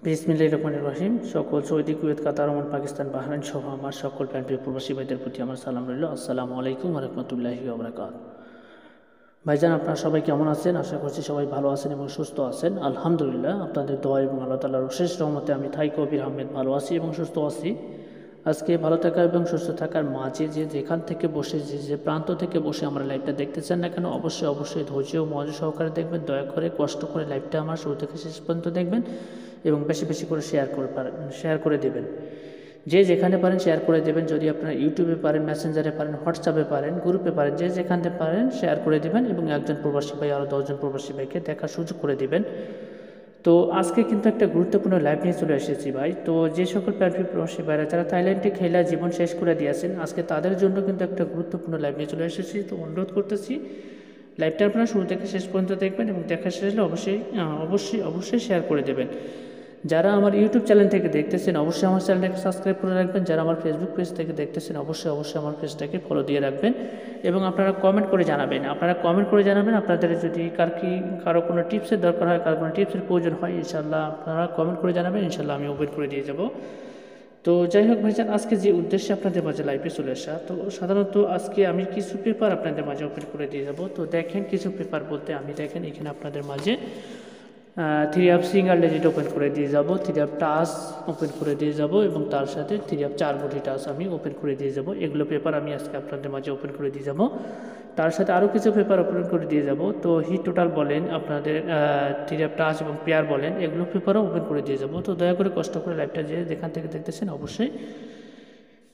বিসমিল্লাহির রহমানির রহিম। সকল সৌদি, কুয়েত, কাতার, ওমান, পাকিস্তান, বাহরাইন সহ আমার সকল প্রাণপ্রিয় প্রবাসী ভাইদের প্রতি আমার সালাম রইল। আসসালামু আলাইকুম ওয়া রাহমাতুল্লাহি ওয়া বারাকাতুহু। ভাইজান, আপনারা সবাই কেমন আছেন? আশা করছি সবাই ভালো আছেন এবং সুস্থ আছেন। আলহামদুলিল্লাহ, আপনাদের দোয়া এবং আল্লাহ তাআলার অশেষ রহমতে আমি থাই কবির আহমেদ ভালো আছি এবং সুস্থ আছি। আজকে ভালো থাকা এবং সুস্থ থাকার মাঝে যেখান থেকে বসে যে প্রান্ত থেকে বসে আমার লাইভটা দেখতেছেন না কেন, অবশ্যই ধৈর্য ও মনোযোগ সহকারে দেখবেন। দয়া করে কষ্ট করে লাইভটা আমার শুরু থেকে শেষ পর্যন্ত দেখবেন এবং বেশি করে শেয়ার করে দেবেন। যেখানে পারেন শেয়ার করে দেবেন। যদি আপনারা ইউটিউবে পারেন, মেসেঞ্জারে পারেন, হোয়াটসঅ্যাপে পারেন, গ্রুপে পারেন, যেখানে পারেন শেয়ার করে দেবেন এবং একজন প্রবাসী ভাই আরও 10জন প্রবাসী ভাইকে দেখার সুযোগ করে দেবেন। তো আজকে কিন্তু একটা গুরুত্বপূর্ণ লাইভ নিয়ে চলে এসেছি ভাই। তো যে সকল প্রবাসী ভাইরা যারা থাইল্যান্ডে খেলা জীবন শেষ করে দিয়েছেন, আজকে তাদের জন্য কিন্তু একটা গুরুত্বপূর্ণ লাইভ নিয়ে চলে এসেছি। তো অনুরোধ করতেছি লাইভটা আপনারা শুরু থেকে শেষ পর্যন্ত দেখবেন এবং দেখা শেষ হলে অবশ্যই শেয়ার করে দেবেন। যারা আমার ইউটিউব চ্যানেল থেকে দেখতেছেন অবশ্যই আমার চ্যানেলটাকে সাবস্ক্রাইব করে রাখবেন। যারা আমার ফেসবুক পেজ থেকে দেখতেছেন অবশ্যই আমার পেজটাকে ফলো দিয়ে রাখবেন এবং আপনারা কমেন্ট করে জানাবেন। আপনাদের যদি কারো কোনো টিপসের দরকার হয়, কারো কোনো টিপসের প্রয়োজন হয়, ইনশাল্লাহ আপনারা কমেন্ট করে জানাবেন, ইনশাল্লাহ আমি ওপেন করে দিয়ে যাব। তো যাই হোক ভাইজান, আজকে যে উদ্দেশ্যে আপনাদের মাঝে লাইভে চলে আসা, তো সাধারণত আজকে আমি কিছু পেপার আপনাদের মাঝে ওপেন করে দিয়ে যাব। তো দেখেন, কিছু পেপার বলতে আমি দেখেন এখানে আপনাদের মাঝে 3 সিঙ্গার লেজিট ওপেন করে দিয়ে যাব, 3 টাচ ওপেন করে দিয়ে যাব এবং তার সাথে 3 4 বডি টাচ আমি ওপেন করে দিয়ে যাব। এগুলো পেপার আমি আজকে আপনাদের মাঝে ওপেন করে দিয়ে যাব। তার সাথে আরও কিছু পেপার ওপেন করে দিয়ে যাব। তো হিট টোটাল বলেন, আপনাদের 3 টাচ এবং পেয়ার বলেন, এগুলো পেপারও ওপেন করে দিয়ে যাব। তো দয়া করে কষ্ট করে লাইভটা যেখান থেকে দেখতেছেন অবশ্যই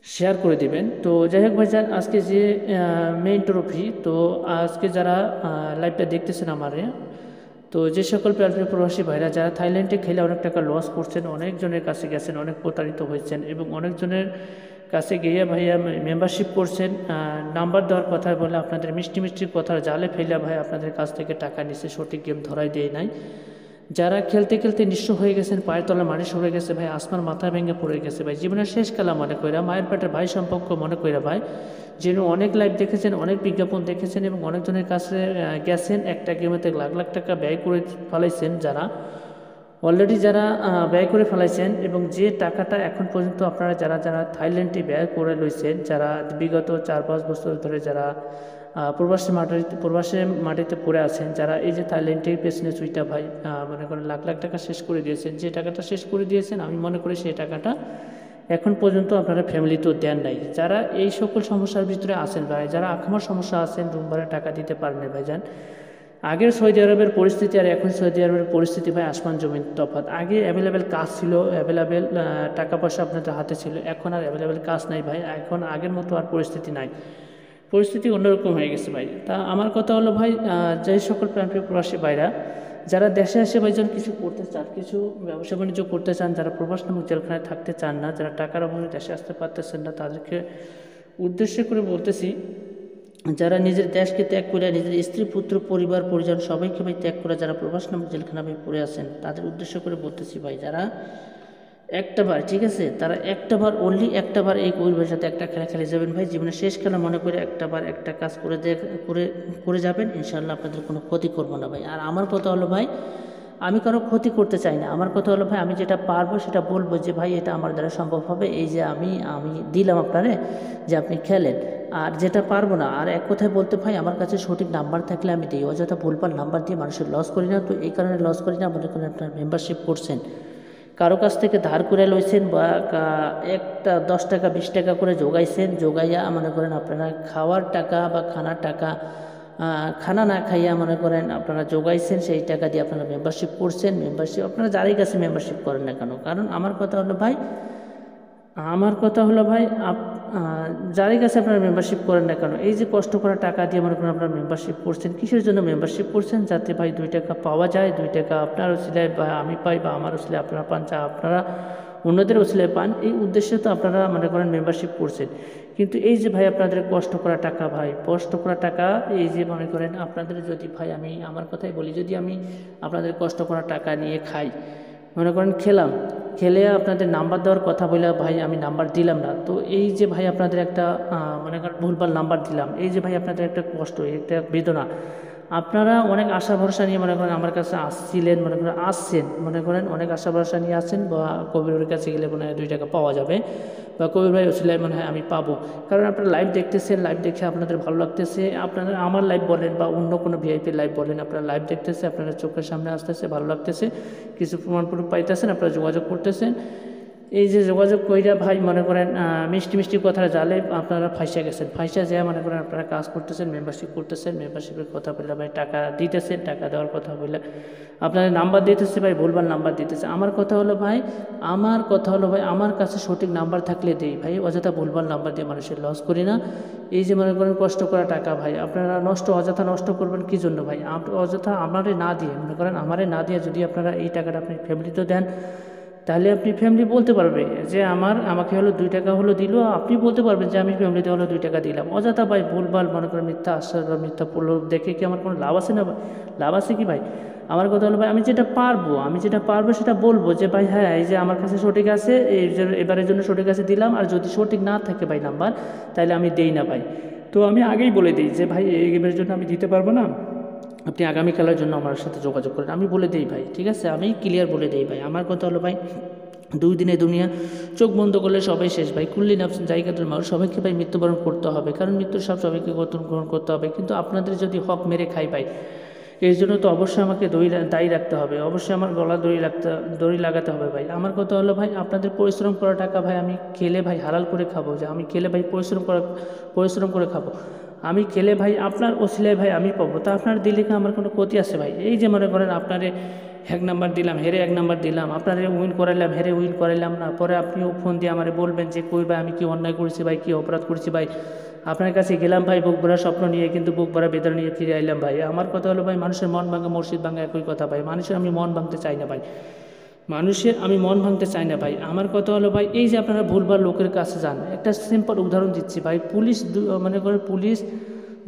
শেয়ার করে দিবেন। তো যাই হোক ভাইজান, আজকে যে মেইন ট্রফি, তো আজকে যারা লাইভটা দেখতেছেন আমারে, তো যে সকল প্রবাসী ভাইরা যারা থাইল্যান্ডে খেলে অনেক টাকা লস করছেন, অনেকজনের কাছে গেছেন, অনেক প্রতারিত হয়েছেন এবং অনেকজনের কাছে গিয়ে ভাইয়া মেম্বারশিপ করছেন, নাম্বার দেওয়ার কথা বলে আপনাদের মিষ্টি কথার জালে ফেলে ভাই আপনাদের কাছ থেকে টাকা নিচ্ছে, সঠিক গেম ধরাই দেয় নাই। যারা খেলতে নিঃস্ব হয়ে গেছেন, পায়ের তলা মাটি সরে গেছে ভাই, আসমান মাথা ভেঙে পড়ে গেছে ভাই, জীবনের শেষ খেলা মনে কইরা, মায়ের পেটের ভাই সম্পর্ক মনে কইরা ভাই, যেন অনেক লাইভ দেখেছেন, অনেক বিজ্ঞাপন দেখেছেন এবং অনেকজনের কাছে গেছেন, একটা গেমেতে লাখ টাকা ব্যয় করে ফেলাইছেন, যারা অলরেডি ব্যয় করে ফেলাইছেন এবং যে টাকাটা এখন পর্যন্ত আপনারা যারা থাইল্যান্ডে ব্যয় করে লইছেন, যারা বিগত 4-5 বছর ধরে যারা প্রবাসী মাটিতে পড়ে আছেন, যারা এই যে থাইল্যান্ডের পেছনে চুইটা ভাই মনে করেন লাখ টাকা শেষ করে দিয়েছেন, যে টাকাটা শেষ করে দিয়েছেন আমি মনে করি সেই টাকাটা এখন পর্যন্ত আপনারা ফ্যামিলিতেও দেন নাই। যারা এই সকল সমস্যার ভিতরে আছেন ভাই, যারা আখামার সমস্যা আছেন, রুম ভাড়া টাকা দিতে পারেন না ভাইজান, আগের সৌদি আরবের পরিস্থিতি আর এখন সৌদি আরবের পরিস্থিতি ভাই আসমান জমিন তফাৎ। আগে অ্যাভেলেবেল কাজ ছিল, অ্যাভেলেবেল টাকা পয়সা আপনাদের হাতে ছিল, এখন আর অ্যাভেলেবেল কাজ নাই ভাই, এখন আগের মতো আর পরিস্থিতি নাই, পরিস্থিতি অন্যরকম হয়ে গেছে ভাই। তা আমার কথা হলো ভাই, যে সকল প্রাণপ্রিয় প্রবাসী ভাইরা যারা দেশে এসে ভাইজান কিছু করতে চান, কিছু ব্যবসা বাণিজ্য করতে চান, যারা প্রবাস নামক জেলখানায় থাকতে চান না, যারা টাকার অভাবে দেশে আসতে পারতেছেন না, তাদেরকে উদ্দেশ্য করে বলতেছি, যারা নিজের দেশকে ত্যাগ করে, নিজের স্ত্রী পুত্র পরিবার পরিজন সবাইকে ভাই ত্যাগ করে যারা প্রবাস নামক জেলখানা ভাই পড়ে আছেন, তাদের উদ্দেশ্য করে বলতেছি ভাই, যারা একটাবার, ঠিক আছে, তারা অনলি একটাবার এই কবির সাথে একটা খেলা খেলে যাবেন ভাই, জীবনের শেষ খেলা মনে করে একটাবার একটা কাজ করে যাবেন, ইনশাল্লাহ আপনাদের কোনো ক্ষতি করবো না ভাই। আর আমার কথা হলো ভাই, আমি কারো ক্ষতি করতে চাই না। আমার কথা হলো ভাই, আমি যেটা পারবো সেটা বলবো যে ভাই এটা আমার দ্বারা সম্ভব হবে, এই যে আমি দিলাম আপনারে যে আপনি খেলেন। আর যেটা পারবো না, আর এক কথায় বলতে ভাই, আমার কাছে সঠিক নাম্বার থাকলে আমি দিই, অযথা ভুলভাল নাম্বার দিয়ে মানুষের লস করি না। তো এই কারণে লস করি না, মনে করেন আপনার মেম্বারশিপ করছেন, কারো কাছ থেকে ধার করে লইছেন বা একটা 10 টাকা 20 টাকা করে যোগাইয়া মনে করেন আপনারা খাওয়ার টাকা বা খানার টাকা, খানা না খাইয়া মনে করেন আপনারা যোগাইছেন, সেই টাকা দিয়ে আপনারা মেম্বারশিপ করছেন। মেম্বারশিপ আপনারা যারই কাছে মেম্বারশিপ করেন না কেন, কারণ আমার কথা হলো ভাই যারই কাছে আপনারা মেম্বারশিপ করেন না কেন, এই যে কষ্ট করা টাকা দিয়ে মনে করেন আপনারা মেম্বারশিপ করছেন, কিসের জন্য মেম্বারশিপ করছেন? যাতে ভাই 2 টাকা পাওয়া যায়, 2 টাকা আপনার ওসিলায় বা আমি পাই বা আমার ওসিলায় আপনারা পান, যা আপনারা অন্যদের ওসিলায় পান, এই উদ্দেশ্যে তো আপনারা মনে করেন মেম্বারশিপ করছেন। কিন্তু এই যে ভাই আপনাদের কষ্ট করা টাকা, ভাই কষ্ট করা টাকা, এই যে মনে করেন আপনাদের যদি ভাই আমি আমার কথাই বলি, যদি আমি আপনাদের কষ্ট করা টাকা নিয়ে খাই, মনে করেন খেলে আপনাদের নাম্বার দেওয়ার কথা বলে ভাই আমি নাম্বার দিলাম না, তো এই যে ভাই আপনাদের একটা মনে করেন ভুলভাল নাম্বার দিলাম, এই যে ভাই আপনাদের একটা কষ্ট, একটা বেদনা, আপনারা অনেক আশা ভরসা নিয়ে মনে করেন আমার কাছে আসছিলেন, মনে করেন আসছেন, মনে করেন অনেক আশা ভরসা নিয়ে আসছেন, বা কবিরের কাছে গেলে মনে হয় 2 টাকা পাওয়া যাবে, বা কবির ভাই ওসিলায় মনে হয় আমি পাবো। কারণ আপনারা লাইভ দেখতেছেন, লাইভ দেখে আপনাদের ভালো লাগতেছে, আপনারা আমার লাইভ বলেন বা অন্য কোনো ভিআইপি লাইভ বলেন, আপনারা লাইভ দেখতেছে, আপনারা চোখের সামনে আসতেছে, ভালো লাগতেছে, কিছু প্রমাণপ্রুফ পাইতেছেন, আপনারা যোগাযোগ করতেছেন। এই যে যোগাযোগ কইরা ভাই মনে করেন মিষ্টি মিষ্টি কথার জালে আপনারা ফাইসা গেছেন, ফাইসা যায় মনে করেন আপনারা কাজ করতেছেন, মেম্বারশিপ করতেছেন, মেম্বারশিপের কথা বললে ভাই টাকা দিতেছেন, টাকা দেওয়ার কথা বললে আপনাদের নাম্বার দিতেছে ভাই, ভুলভাল নাম্বার দিতেছে। আমার কথা হলো ভাই, আমার কাছে সঠিক নাম্বার থাকলে দেই ভাই, অযথা ভুলভাল নাম্বার দিয়ে মানুষের লস করি না। এই যে মনে করেন কষ্ট করা টাকা ভাই আপনারা অযথা নষ্ট করবেন কী জন্য ভাই? অযথা আমারে না দিয়ে মনে করেন আমারে না দিয়ে যদি আপনারা এই টাকাটা আপনি ফ্যামিলিতে দেন, তাহলে আপনি ফ্যামিলি বলতে পারবে যে আমাকে হলো 2 টাকা হলো দিল, আপনি বলতে পারবেন যে আমি ফ্যামিলিতে হলো 2 টাকা দিলাম। অযথা ভাই ভুলভাল মনে করেন মিথ্যা আশ্বাস বা মিথ্যা প্রলোভ দেখে কি আমার কোনো লাভ আছে না ভাই? লাভ আছে কি ভাই? আমার কথা হলো ভাই আমি যেটা পারবো সেটা বলবো যে ভাই হ্যাঁ এই যে আমার কাছে সঠিক আছে, এবারের জন্য সঠিক আছে দিলাম, আর যদি সঠিক না থাকে ভাই নাম্বার, তাহলে আমি দেই না ভাই। তো আমি আগেই বলে দিই যে ভাই এই গেমের জন্য আমি দিতে পারবো না, আপনি আগামী খেলার জন্য আমার সাথে যোগাযোগ করেন, আমি বলে দিই ভাই, ঠিক আছে? আমি ক্লিয়ার বলে দিই ভাই। আমার কথা হলো ভাই 2 দিনে দুনিয়া, চোখ বন্ধ করলে সবাই শেষ ভাই, কুল্লি নাফস জায়গাটার মানুষ, সবাইকে ভাই মৃত্যুবরণ করতে হবে, কারণ মৃত্যুর সব সবাইকে গ্রহণ করতে হবে। কিন্তু আপনাদের যদি হক মেরে খাই ভাই, এর জন্য তো অবশ্যই আমাকে দায়ী রাখতে হবে, অবশ্যই আমার গলা দড়ি লাগাতে হবে ভাই। আমার কথা হলো ভাই আপনাদের পরিশ্রম করা টাকা ভাই আমি খেলে ভাই হালাল করে খাবো, যে আমি খেলে ভাই পরিশ্রম করে খাবো, আমি খেলে ভাই আপনার ওসিলায় ভাই আমি পাবো, তা আপনার দিলে কি আমার কোনো ক্ষতি আছে ভাই? এই যে মনে করেন আপনারে 1 নাম্বার দিলাম, হেরে 1 নাম্বার দিলাম, আপনারে উইন করাইলাম, হেরে উইন করাইলাম না, পরে আপনিও ফোন দিয়ে আমারে বলবেন যে কই ভাই আমি কি অন্যায় করেছি ভাই, কি অপরাধ করেছি ভাই, আপনার কাছে গেলাম ভাই বুক ভরা স্বপ্ন নিয়ে, কিন্তু বুক ভরা বেদনা নিয়ে ফিরে আইলাম ভাই। আমার কথা হলো ভাই মানুষের মন ভাঙা মসজিদ ভাঙা একই কথা ভাই, মানুষের আমি মন ভাঙতে চাই না ভাই, ভাই। আমার কথা হলো ভাই এই যে আপনারা ভুলভাল লোকের কাছে যান, একটা সিম্পল উদাহরণ দিচ্ছি ভাই, মনে করেন পুলিশ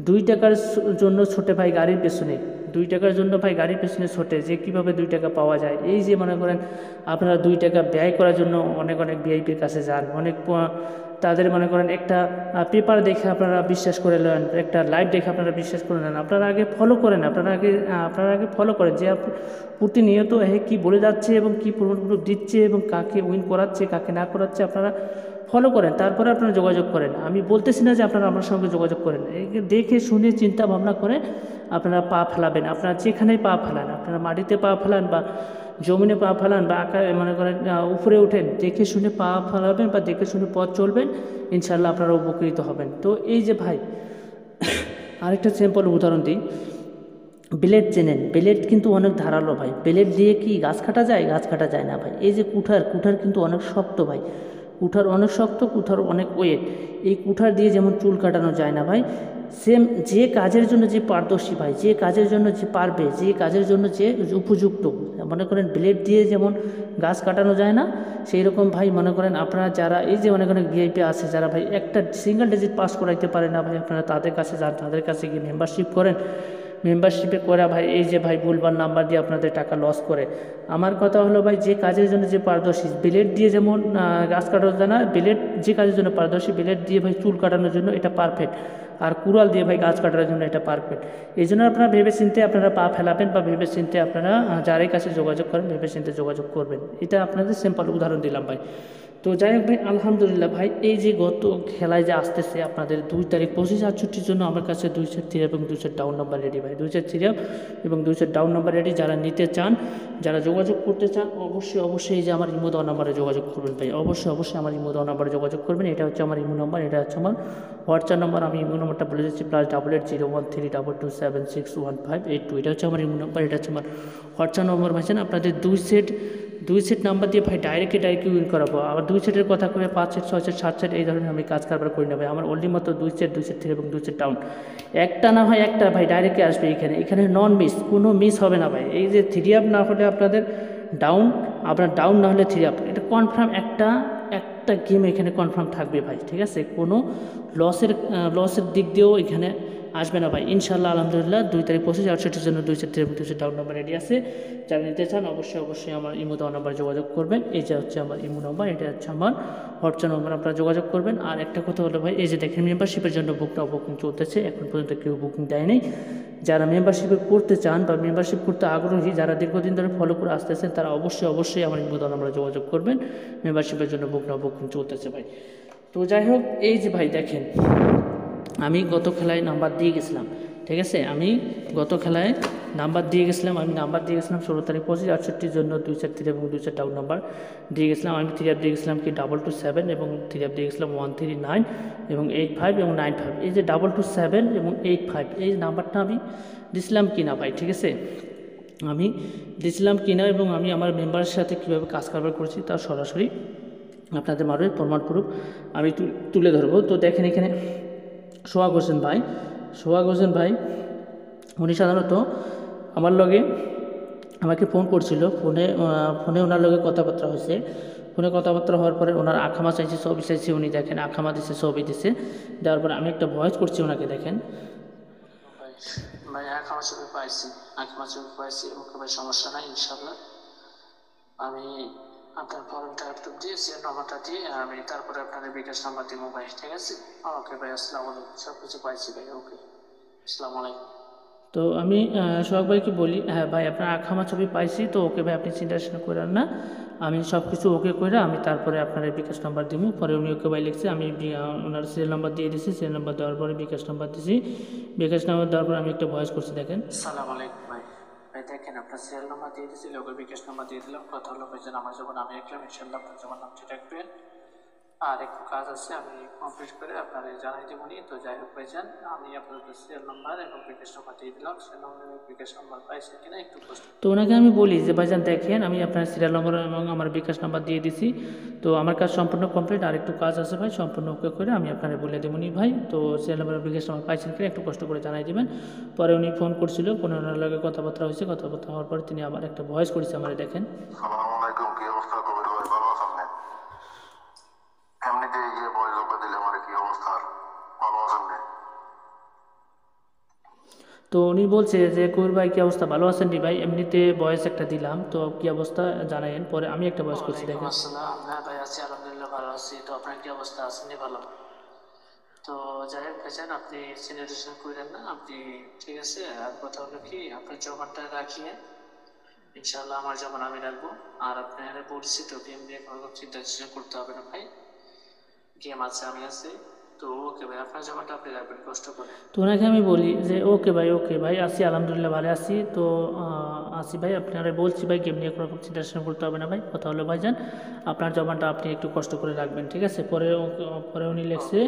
2 টাকার জন্য ছোটে ভাই গাড়ির পেছনে, 2 টাকার জন্য ভাই গাড়ির পেছনে ছোটে, যে কীভাবে 2 টাকা পাওয়া যায়। এই যে মনে করেন আপনারা 2 টাকা ব্যয় করার জন্য অনেক ভিআইপির কাছে যান, তাদের মনে করেন একটা পেপার দেখে আপনারা বিশ্বাস করে নেন, একটা লাইভ দেখে আপনারা বিশ্বাস করে নেন, আপনারা আগে ফলো করেন, যে প্রতিনিয়ত কী বলে যাচ্ছে এবং কী প্রমাণপ্রুফ দিচ্ছে এবং কাকে উইন করাচ্ছে কাকে না করাচ্ছে আপনারা ফলো করেন, তারপরে আপনারা যোগাযোগ করেন। আমি বলতেছি না যে আপনারা আমার সঙ্গে যোগাযোগ করেন, দেখে শুনে চিন্তা ভাবনা করে আপনারা পা ফেলাবেন, আপনারা যেখানেই পা ফেলান, আপনারা মাটিতে পা ফেলান বা জমিনে পা ফেলান বা মনে করেন উপরে ওঠেন, দেখে শুনে পা ফেলাবেন বা দেখে শুনে পথ চলবেন, ইনশাল্লাহ আপনারা উপকৃত হবেন। তো এই যে ভাই আরেকটা সিম্পল উদাহরণ দিই, ব্লেড চেনেন, ব্লেড কিন্তু অনেক ধারালো ভাই, ব্লেড দিয়ে কি গাছ কাটা যায়? গাছ কাটা যায় না ভাই। এই যে কুঠার কিন্তু অনেক শক্ত ভাই, কুঠার অনেক ওয়েট, এই কুঠার দিয়ে যেমন চুল কাটানো যায় না ভাই, সেম যে কাজের জন্য যে পারদর্শী ভাই, যে কাজের জন্য যে পারবে, যে কাজের জন্য যে উপযুক্ত, মনে করেন ব্লেড দিয়ে যেমন গাছ কাটানো যায় না, সেই রকম ভাই মনে করেন আপনারা যারা এই যে অনেক ভিআইপি আছে যারা ভাই একটা সিঙ্গেল ডিজিট পাস করাইতে পারে না ভাই, আপনারা তাদের কাছে যান, তাদের কাছে গিয়ে মেম্বারশিপ করেন, মেম্বারশিপে করা ভাই এই যে ভাই ভুলভাল নাম্বার দিয়ে আপনাদের টাকা লস করে। আমার কথা হলো ভাই যে কাজের জন্য যে পারদর্শী, ব্লেড দিয়ে যেমন গাছ কাটানো যায় না, ব্লেড যে কাজের জন্য পারদর্শী, ব্লেড দিয়ে ভাই চুল কাটানোর জন্য এটা পারফেক্ট, আর কুড়াল দিয়ে ভাই গাছ কাটানোর জন্য এটা পারফেক্ট। এই জন্য আপনারা ভেবে চিন্তে আপনারা পা ফেলাবেন বা ভেবে চিন্তে আপনারা যারই কাছে যোগাযোগ করেন ভেবে চিন্তে যোগাযোগ করবেন। এটা আপনাদের সিম্পল উদাহরণ দিলাম ভাই। তো যাই হোক ভাই আলহামদুলিল্লাহ ভাই, এই যে গত খেলায় যে আসতেছে আপনাদের 2 তারিখ 25/68 জন্য আমার কাছে 2 সেট থ্রি এবং 2 সেট ডাউন নাম্বার রেডি ভাই, 2 সেট থ্রি এবং 2 সেট ডাউন নাম্বার রেডি। যারা নিতে চান, যারা যোগাযোগ করতে চান অবশ্যই এই যে আমার ইমো দেওয়া নাম্বারে যোগাযোগ করবেন ভাই, অবশ্যই আমার ইমো দেওয়া নাম্বারে যোগাযোগ করবেন। এটা হচ্ছে আমার ইমো নাম্বার, এটা হচ্ছে আমার হোয়াটসঅ্যাপ নাম্বার, আমি ইমো নাম্বারটা বলে দিচ্ছি, +88013227615882, এটা হচ্ছে আমার ইমো নাম্বার, এটা হচ্ছে আমার হোয়াটসঅ্যাপ নাম্বার। ভাইছেন আপনাদের 2 সেট নাম্বার দিয়ে ভাই ডাইরেক্টলি উইন করাবো, আবার 2 সেটের কথা করে 5 সেট 6 সেট 7 সেট এই ধরনের আমি কাজ কারবার করি না ভাই। আমার অনলি মাত্র 2 সেট থ্রি এবং 2 সেট ডাউন, একটা না হয় একটা ভাই ডাইরেক্টলি আসবে এখানে নন মিস, কোনো মিস হবে না ভাই। এই যে 3 আপ না হলে আপনাদের ডাউন, আপনার ডাউন না হলে 3 আপ, এটা কনফার্ম একটা গেম এখানে কনফার্ম থাকবে ভাই, ঠিক আছে? কোনো লসের দিক দিয়েও এখানে আসবে না ভাই ইনশাল্লাহ আলহামদুলিল্লাহ 2 তারিখ 25/68 জন্য 2 ডাউন নাম্বার রেডি আছে। যারা নিতে চান অবশ্যই আমার ইমো দেওয়া নাম্বার যোগাযোগ করবেন। এই যে হচ্ছে আমার ইমো নাম্বার, এটা হচ্ছে আমার হোয়াটসঅ্যাপ নাম্বার, আপনারা যোগাযোগ করবেন। আর একটা কথা হলো ভাই, এই যে দেখেন মেম্বারশিপের জন্য বুকিং চলতেছে, এখন পর্যন্ত কেউ বুকিং দেয়নি। যারা মেম্বারশিপে করতে চান বা মেম্বারশিপ করতে আগ্রহী, যারা দীর্ঘদিন ধরে ফলো করে আসতেছেন, তারা অবশ্যই আমার ইমো দেওয়া নাম্বারে যোগাযোগ করবেন। মেম্বারশিপের জন্য বুকিং চলতেছে ভাই। তো যাই হোক, এই যে ভাই দেখেন, আমি গত খেলায় নাম্বার দিয়ে গেছিলাম, ঠিক আছে, আমি গত খেলায় নাম্বার দিয়ে গেছিলাম 16 তারিখ 25/68 জন্য 2-4 এবং 2-4 ডাউন নাম্বার দিয়ে গেছিলাম। আমি 3 দিয়ে গেছিলাম কি 227 এবং 3 দিয়ে গেছিলাম 139 এবং 85 এবং 95। এই যে 227 এবং 85 এই নাম্বারটা আমি দিছিলাম কিনা ভাই, ঠিক আছে, আমি দিছিলাম কিনা এবং আমি আমার মেম্বারের সাথে কীভাবে কাজ কারবার করেছি তা সরাসরি আপনাদের মাধ্যমে প্রমাণস্বরূপ আমি তুলে ধরবো। তো দেখেন এখানে সোহাগ হোসেন ভাই উনি সাধারণত আমার লগে আমাকে ফোন করছিল, ফোনে ওনার লগে কথাবার্তা হয়েছে। ফোনে কথাবার্তা হওয়ার পরে ওনার আখামা চাইছে, ছবি চাইছে, উনি দেখেন আখামা দিছে, ছবি দিছে, দেওয়ার পরে আমি একটা ভয়েস করছি ওনাকে, দেখেন ভাই আখামা ছবি পাইছি ওকে ভাই, সমস্যা নাই ইনশাল্লাহ। আমি আপনার ফর্মটা একটু দিয়ে সিএর নাম্বারটা দিয়ে আমি তারপরে আপনাদের বিকাশ নাম্বার দিব ভাই, ঠিক আছে? ওকে ভাই, আসসালামু আলাইকুম, সব কিছু পাইছি ভাই, ওকে আসসালামু আলাইকুম। তো আমি সোহাগ ভাইকে বলি, হ্যাঁ ভাই আপনার আখামা ছবি পাইছি, তো ওকে ভাই আপনি চিন্তা করেন না, আমি সব কিছু ওকে করে আমি তারপরে আপনার বিকাশ নাম্বার দিব। পরে উনি ওকে ভাই লিখছে, আমি ওনার সিরিয়াল নাম্বার দিয়ে দিছি, সিরিয়াল নাম্বার দেওয়ার পরে বিকাশ নাম্বার দিছি, বিকাশ নাম্বার দেওয়ার পরে আমি একটা ভয়েস করছি, দেখেন। আসসালামু আলাইকুম ভাই, দেখেন আপনার সিরিয়াল নাম্বার দিয়ে দিয়েছি, লোকের বিকাশ নাম্বার দিয়ে দিলাম। কথা হলো ভাইজান, আমার যখন আমি রাখলাম ইনশাল্লাহ আপনার যখন নামটি রাখবেন, আর একটু কাজ আছে আমি কমপ্লিট করে আপনাদের জানাই দেবনি। তো যাই হোক ভাইজান, আমি আপনাদের সিরিয়াল নাম্বার এবং বিকাশ নাম্বার দিয়ে দিলাম, সিরিয়াল নাম্বার এবং বিকাশ নাম্বার পাইছে কিনা একটু প্রশ্ন। তো ওনাকে আমি বলি যে ভাইজান দেখেন, আমি আপনার সিরিয়াল নাম্বার এবং আমার বিকাশ নাম্বার দিয়ে দিছি, তো আমার কাজ সম্পূর্ণ কমপ্লিট, আর একটু কাজ আছে ভাই, সম্পূর্ণ ওকে করে আমি আপনাদের বলে দেবনি ভাই। তো সিরিয়াল নাম্বার বিকাশ নাম্বার পাইছেন কিনা একটু কষ্ট করে জানাই দেবেন। পরে উনি ফোন করছিল, ফোনে ওনার লগে কথাবার্তা হয়েছে, কথাবার্তা হওয়ার পরে তিনি আবার একটা ভয়েস করেছে আমার, দেখেন। তো উনি বলছে যে কবির ভাই কী অবস্থা, ভালো আছেন নি ভাই? এমনিতে ভয়েস একটা দিলাম, তো কী অবস্থা জানাইন। পরে আমি একটা ভয়েস করছি, দেখেন। হ্যাঁ ভাই আছি, আলহামদুলিল্লাহ ভালো আছি। তো আপনার কী অবস্থা, আছেন নি ভালো? তো যাই হোক ভাইজান, আপনি সিনিয়রেশন করেন না, আপনি ঠিক আছে। আর কথা হলো কি, আপনার জমাটা রাখিয়ে ইনশাল্লাহ আমার জমা আমি রাখবো। আর আপনার বলছি তো গেম নিয়ে কোনো চিন্তা করতে হবে না ভাই, গেম আছে, আমি আছি। তো ওকে ভাই, আপনার জামাটা আপনি রাখবেন কষ্ট করে। তো ওনাকে আমি বলি যে ওকে ভাই আছি, আলহামদুলিল্লাহ ভালো আছি। তো আসি ভাই, আপনারা বলছি ভাই গেম নিয়ে কোনো রকম চিন্তা করতে হবে না ভাই। কথা হলো ভাইজান, আপনার জমাটা আপনি একটু কষ্ট করে রাখবেন, ঠিক আছে? পরে উনি লিখছে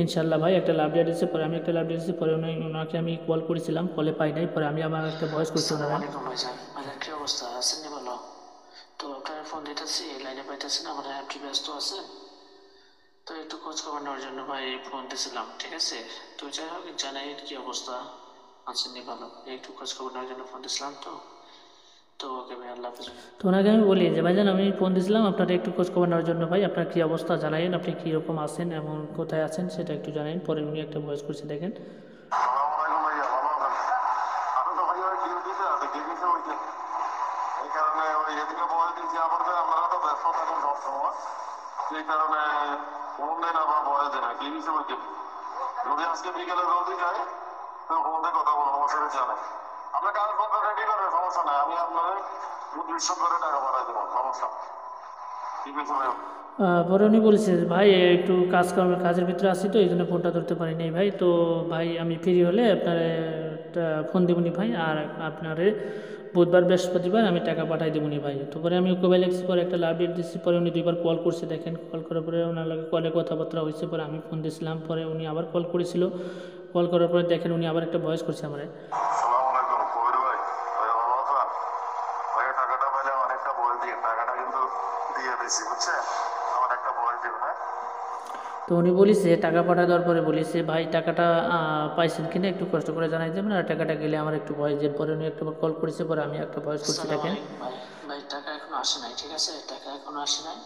ইনশাল্লাহ ভাই, একটা লাভ দিয়ে দিচ্ছে। পরে আমি একটা লাভ দিয়ে দিচ্ছি, পরে ওনাকে আমি কল করেছিলাম, কলে পাই নাই। পরে আমি আবার একটা ভয়েস করছি ওনারা। ভাইজান কী অবস্থা, আছেন নি ভালো? তো আপনার ফোন দিতেছি, লাইনে পাইতেছি না, আমার অ্যাপটি ব্যস্ত আছে, তো একটু খোঁজ খবর নেওয়ার জন্য ভাই ফোন দিয়েছিলাম, ঠিক আছে? তো যাই হোক, জানাই কি অবস্থা, আছেন নি ভালো, একটু খোঁজ খবর নেওয়ার জন্য ফোন দিয়েছিলাম। তো ওকে ভাই, আল্লাহ হাফেজ। তো ওনাকে আমি বলি যে ভাইজান আমি ফোন দিয়েছিলাম আপনারা একটু খোঁজ খবর নেওয়ার জন্য ভাই, আপনার কী অবস্থা জানাইন, আপনি কীরকম আছেন এবং কোথায় আছেন সেটা একটু জানাইন। পরে উনি একটা ভয়েস করছে, দেখেন। এই কারণে ফোন দেয় না বা বয়স দেয় না, কি হিসেবে কেউ যদি আজকে বিকেলে জলদি যায় তো ফোন দিয়ে কথা বলো, আমার সাথে জানাই। আপনার কাগজপত্র রেডি করবে, সমস্যা নাই, আমি আপনার উদ্দেশ্য করে টাকা পাঠাই দেবো, সমস্যা ঠিক আছে ভাই। পরে উনি বলছে ভাই একটু কাজের ভিতরে আসি, তো এই জন্য ফোনটা ধরতে পারিনি ভাই। তো ভাই আমি ফ্রি হলে আপনার ফোন দেবনি ভাই, আর আপনারে বুধবার বৃহস্পতিবার আমি টাকা পাঠাই দেবনি ভাই। তো পরে আমি ওকে ভাই লিখছি, পরে একটা লাভ ডেট দিচ্ছি। পরে উনি 2বার কল করছে, দেখেন। কল করার পরে ওনার লাগে কলে কথাবার্তা হয়েছে, পরে আমি ফোন দিয়েছিলাম, পরে উনি আবার কল করেছিল। কল করার পরে দেখেন উনি আবার একটা ভয়েস করছে আমার। তো উনি বলিছে টাকা পাঠা দেওয়ার পরে বলিছে ভাই টাকাটা পাইছেন কিনা একটু কষ্ট করে জানাই দেবেন, আর টাকাটা গেলে আমার একটু ভয়েস দেন। পরে উনি একটা কল করেছে, পরে আমি একটা ভয়েস করছি, দেখেন। ভাই টাকা এখনো আসে নাই, ঠিক আছে? টাকা এখনো আসে নাই,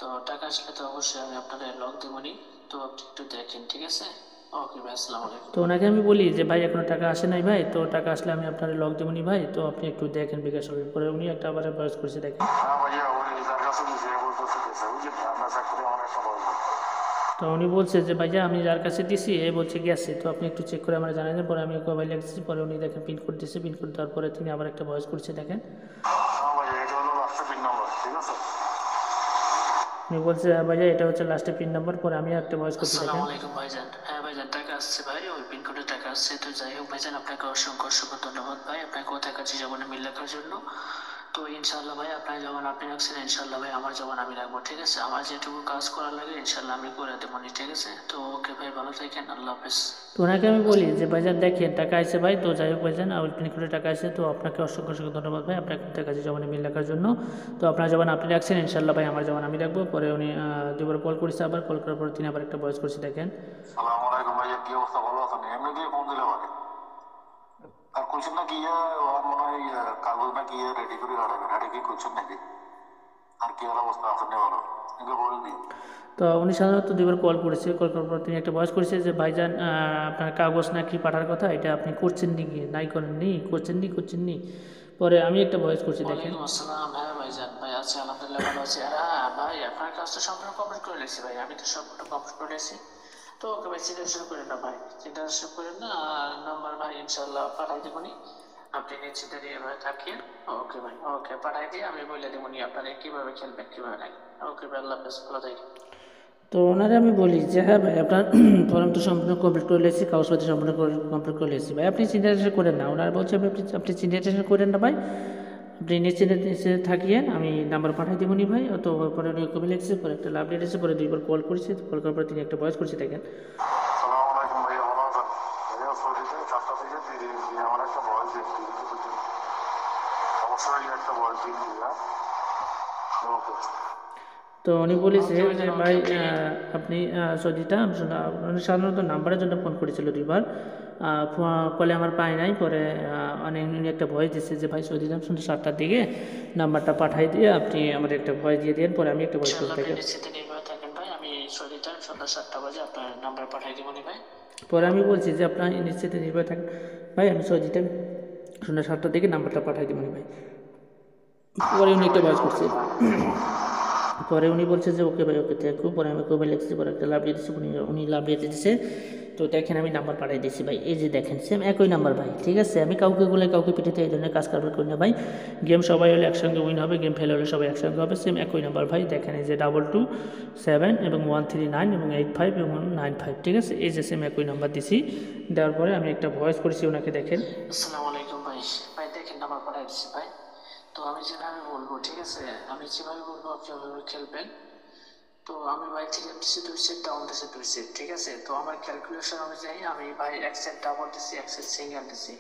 তো টাকা আসলে তো অবশ্যই আমি আপনাদের লক দেবনি, তো আপনি একটু দেখেন, ঠিক আছে? ওকে ভাই, আসসালামু আলাইকুম। তো ওনাকে আমি বলি যে ভাই এখনো টাকা আসে নাই ভাই, তো টাকা আসলে আমি আপনার লক দেবনি ভাই, তো আপনি একটু দেখেন বিকাশ হবে। পরে উনি একটা আবার ভয়েস করছে দেখেন। হ্যাঁ ভাইয়া, ওই যার কাছে দিয়েছে বলতেছে গেছে, বুঝলি আপনার চাকরি আমার একটা বলবো। তো উনি বলছে যে ভাইয়া আমি যার কাছে দিছি এ বলছে গেছে, তো আপনি একটু চেক করে আমার জানাবেন। পরে আমি মোবাইল লিখেছি, পরে উনি দেখেন পিনকোড দিয়েছে, পিনকোড দেওয়ার পরে তিনি আবার একটা ভয়েস করছে দেখেন। হ্যাঁ ভাইয়া, এটা হলো লাস্টের পিন নাম্বার, ঠিক আছে। উনি বলছে ভাইয়া এটা হচ্ছে লাস্টে পিন নাম্বার, পরে আমি একটা ভয়েস করছি দেখেন। আসসালামু আলাইকুম ভাইজান। হ্যাঁ ভাইজান, টাকা আসছে ভাই, ওই পিনকোডে টাকা আসছে। তো যাই হোক ভাইজান, আপনাকে অসংখ্য অসংখ্য ধন্যবাদ ভাই, আপনাকে কোথায় কাছে যাবো না মিল রাখার জন্য। তো ইনশাল্লাহ ভাই, আপনার যখন আপনি রাখছেন ইনশাল্লাহ ভাই আমার যখন আমি রাখবো, ঠিক আছে। আমার যেটুকু কাজ করার লাগে ইনশাল্লাহ আমি করে দেবো, ঠিক আছে। তো ওকে ভাই, ভালো থাকেন, আল্লাহ হাফেজ। তো ওনাকে আমি বলি যে ভাইজান দেখেন টাকা আছে ভাই, তো যাই হোক ভাইজান আর পিনকোডে টাকা আছে, তো আপনাকে অসংখ্য অসংখ্য ধন্যবাদ ভাই, আপনার কোথায় কাছে জবানে মিল রাখার জন্য। তো আপনার যখন আপনি রাখছেন ইনশাল্লাহ ভাই আমার যখন আমি রাখবো। পরে উনি দুবার কল করেছে, আবার কল করার পর তিনি আবার একটা ভয়েস করছে দেখেন। সালামু আলাইকুম ভাইয়া, কি অবস্থা, ভালো আছেন? এমনি দিয়ে ফোন দিলে পারে আর কোয়েশ্চেন না কি মনে হয় কাগজ না কি রেডি করে রাখবেন, এটা কি কোয়েশ্চেন নাকি? আর কি আর অবস্থা আছেন ভালো এগুলো বলে দিই। তো উনি সাধারণত দুবার কল করেছে, কল করার পর তিনি একটা ভয়েস করেছে যে ভাইজান আপনার কাগজ না কি পাঠার কথা, এটা আপনি করছেন নি কি নাই করেননি, করছেন নি। পরে আমি একটা ভয়েস করছি দেখেন। ওয়ালাইকুম আসসালাম। হ্যাঁ ভাইজান, ভাই আছি আলহামদুলিল্লাহ, ভালো আছি। আর হ্যাঁ ভাই, আপনার কাজটা সম্পূর্ণ কমপ্লিট করে নিয়েছি ভাই, আমি তো সম্পূর্ণ কমপ্লিট করে নিয়েছি। তো ওকে ভাই, চিন্তা করেন না ভাই, চিন্তা করেন না। আর নাম্বার ভাই ইনশাল্লাহ পাঠাই দেবনি, আপনি নিশ্চিন্তে নিয়ে থাকিয়েন। ওকে ভাই, ওকে পাঠাই দিয়ে আমি বলে দেবনি আপনারা কিভাবে খেলবেন কিভাবে নাই। ওকে ভাই, আল্লাহ হাফেজ, ভালো থাকেন। তো ওনারে আমি বলি যে হ্যাঁ ভাই আপনার ফর্ম তো সম্পূর্ণ কমপ্লিট করে নিয়েছি, কাগজপত্র সম্পূর্ণ কমপ্লিট করে নিয়েছি ভাই, আপনি চিন্তা করেন না। ওনারা বলছে আপনি চিন্তা করেন না ভাই, আপনি নিশ্চিন্তে থাকিয়েন, আমি নাম্বার পাঠিয়ে দেবনি ভাই। তো পরে উনি কবি লিখছে, পরে একটা লাভ এসেছে, পরে দুইবার কল করেছে, কল করার পর তিনি একটা ভয়েস করছে দেখেন। সালামু আলাইকুম ভাইয়া, ভালো আছেন? ভাইয়া সৌদিতে 4টা থেকে দিয়ে আমার একটা ভয়েস দিচ্ছি, অবশ্যই একটা ভয়েস দিন ভাইয়া। ওকে। তো উনি বলেছে যে ভাই আপনি সৌদিটা উনি সাধারণত নাম্বারের জন্য ফোন করেছিল দুইবার, কলে আমার পাই নাই। পরে উনি একটা ভয়েস দিচ্ছে যে ভাই সৌদিটা সন্ধ্যা 7টার দিকে নাম্বারটা পাঠাই দিয়ে আপনি আমাদের একটা ভয়েস দিয়ে দেন। পরে আমি একটা ভয়েস করে থাকি। নিশ্চিন্তে নির্ভর থাকেন ভাই, আমি সরি টাইম সন্ধ্যা 7টা বাজে আপনার নাম্বার পাঠাই দেবনি ভাই। পরে আমি বলছি যে আপনার নিশ্চিন্তে নির্ভর থাকেন ভাই, আমি সৌদিটা সন্ধ্যা 7টার দিকে নাম্বারটা পাঠাই দেবনি ভাই। পরে উনি একটা ভয়েস করছে, পরে উনি বলছে যে ওকে ভাই ওকে থ্যাংক ইউ। পরে আমি কবে লিখছি, পরে একটা লাভ দিয়ে দিচ্ছি, উনি লাভ দিয়ে দিচ্ছে। তো দেখেন আমি নাম্বার পাঠিয়ে দিচ্ছি ভাই, এই যে দেখেন সেম একই নাম্বার ভাই, ঠিক আছে। আমি কাউকে বলে কাউকে পিঠিতে এই ধরনের কাজ কারবার করি না ভাই। গেম সবাই হলে একসঙ্গে উইন হবে, গেম ফেল হলে সবাই একসঙ্গে হবে, সেম একই নাম্বার ভাই। দেখেন এই যে 227 এবং 139 এবং 85 এবং 95, ঠিক আছে। এই যে সেম একই নাম্বার দিছি, দেওয়ার পরে আমি একটা ভয়েস করেছি ওনাকে দেখেন। আসসালামু আলাইকুম ভাই, ভাই দেখেন নাম্বার পাঠাই দিচ্ছি ভাই। তো আমি যেভাবে বলবো, ঠিক আছে, আমি যেভাবে বলবো আপনি ওইভাবে খেলবেন। তো আমি ভাই থ্রি আপ দিচ্ছি 2 সেট, ডাউন দিচ্ছি 2 সেট, ঠিক আছে। তো আমার ক্যালকুলেশন অনুযায়ী আমি ভাই এক সেট ডাবল দিচ্ছি, এক সেট সিঙ্গেল দিচ্ছি,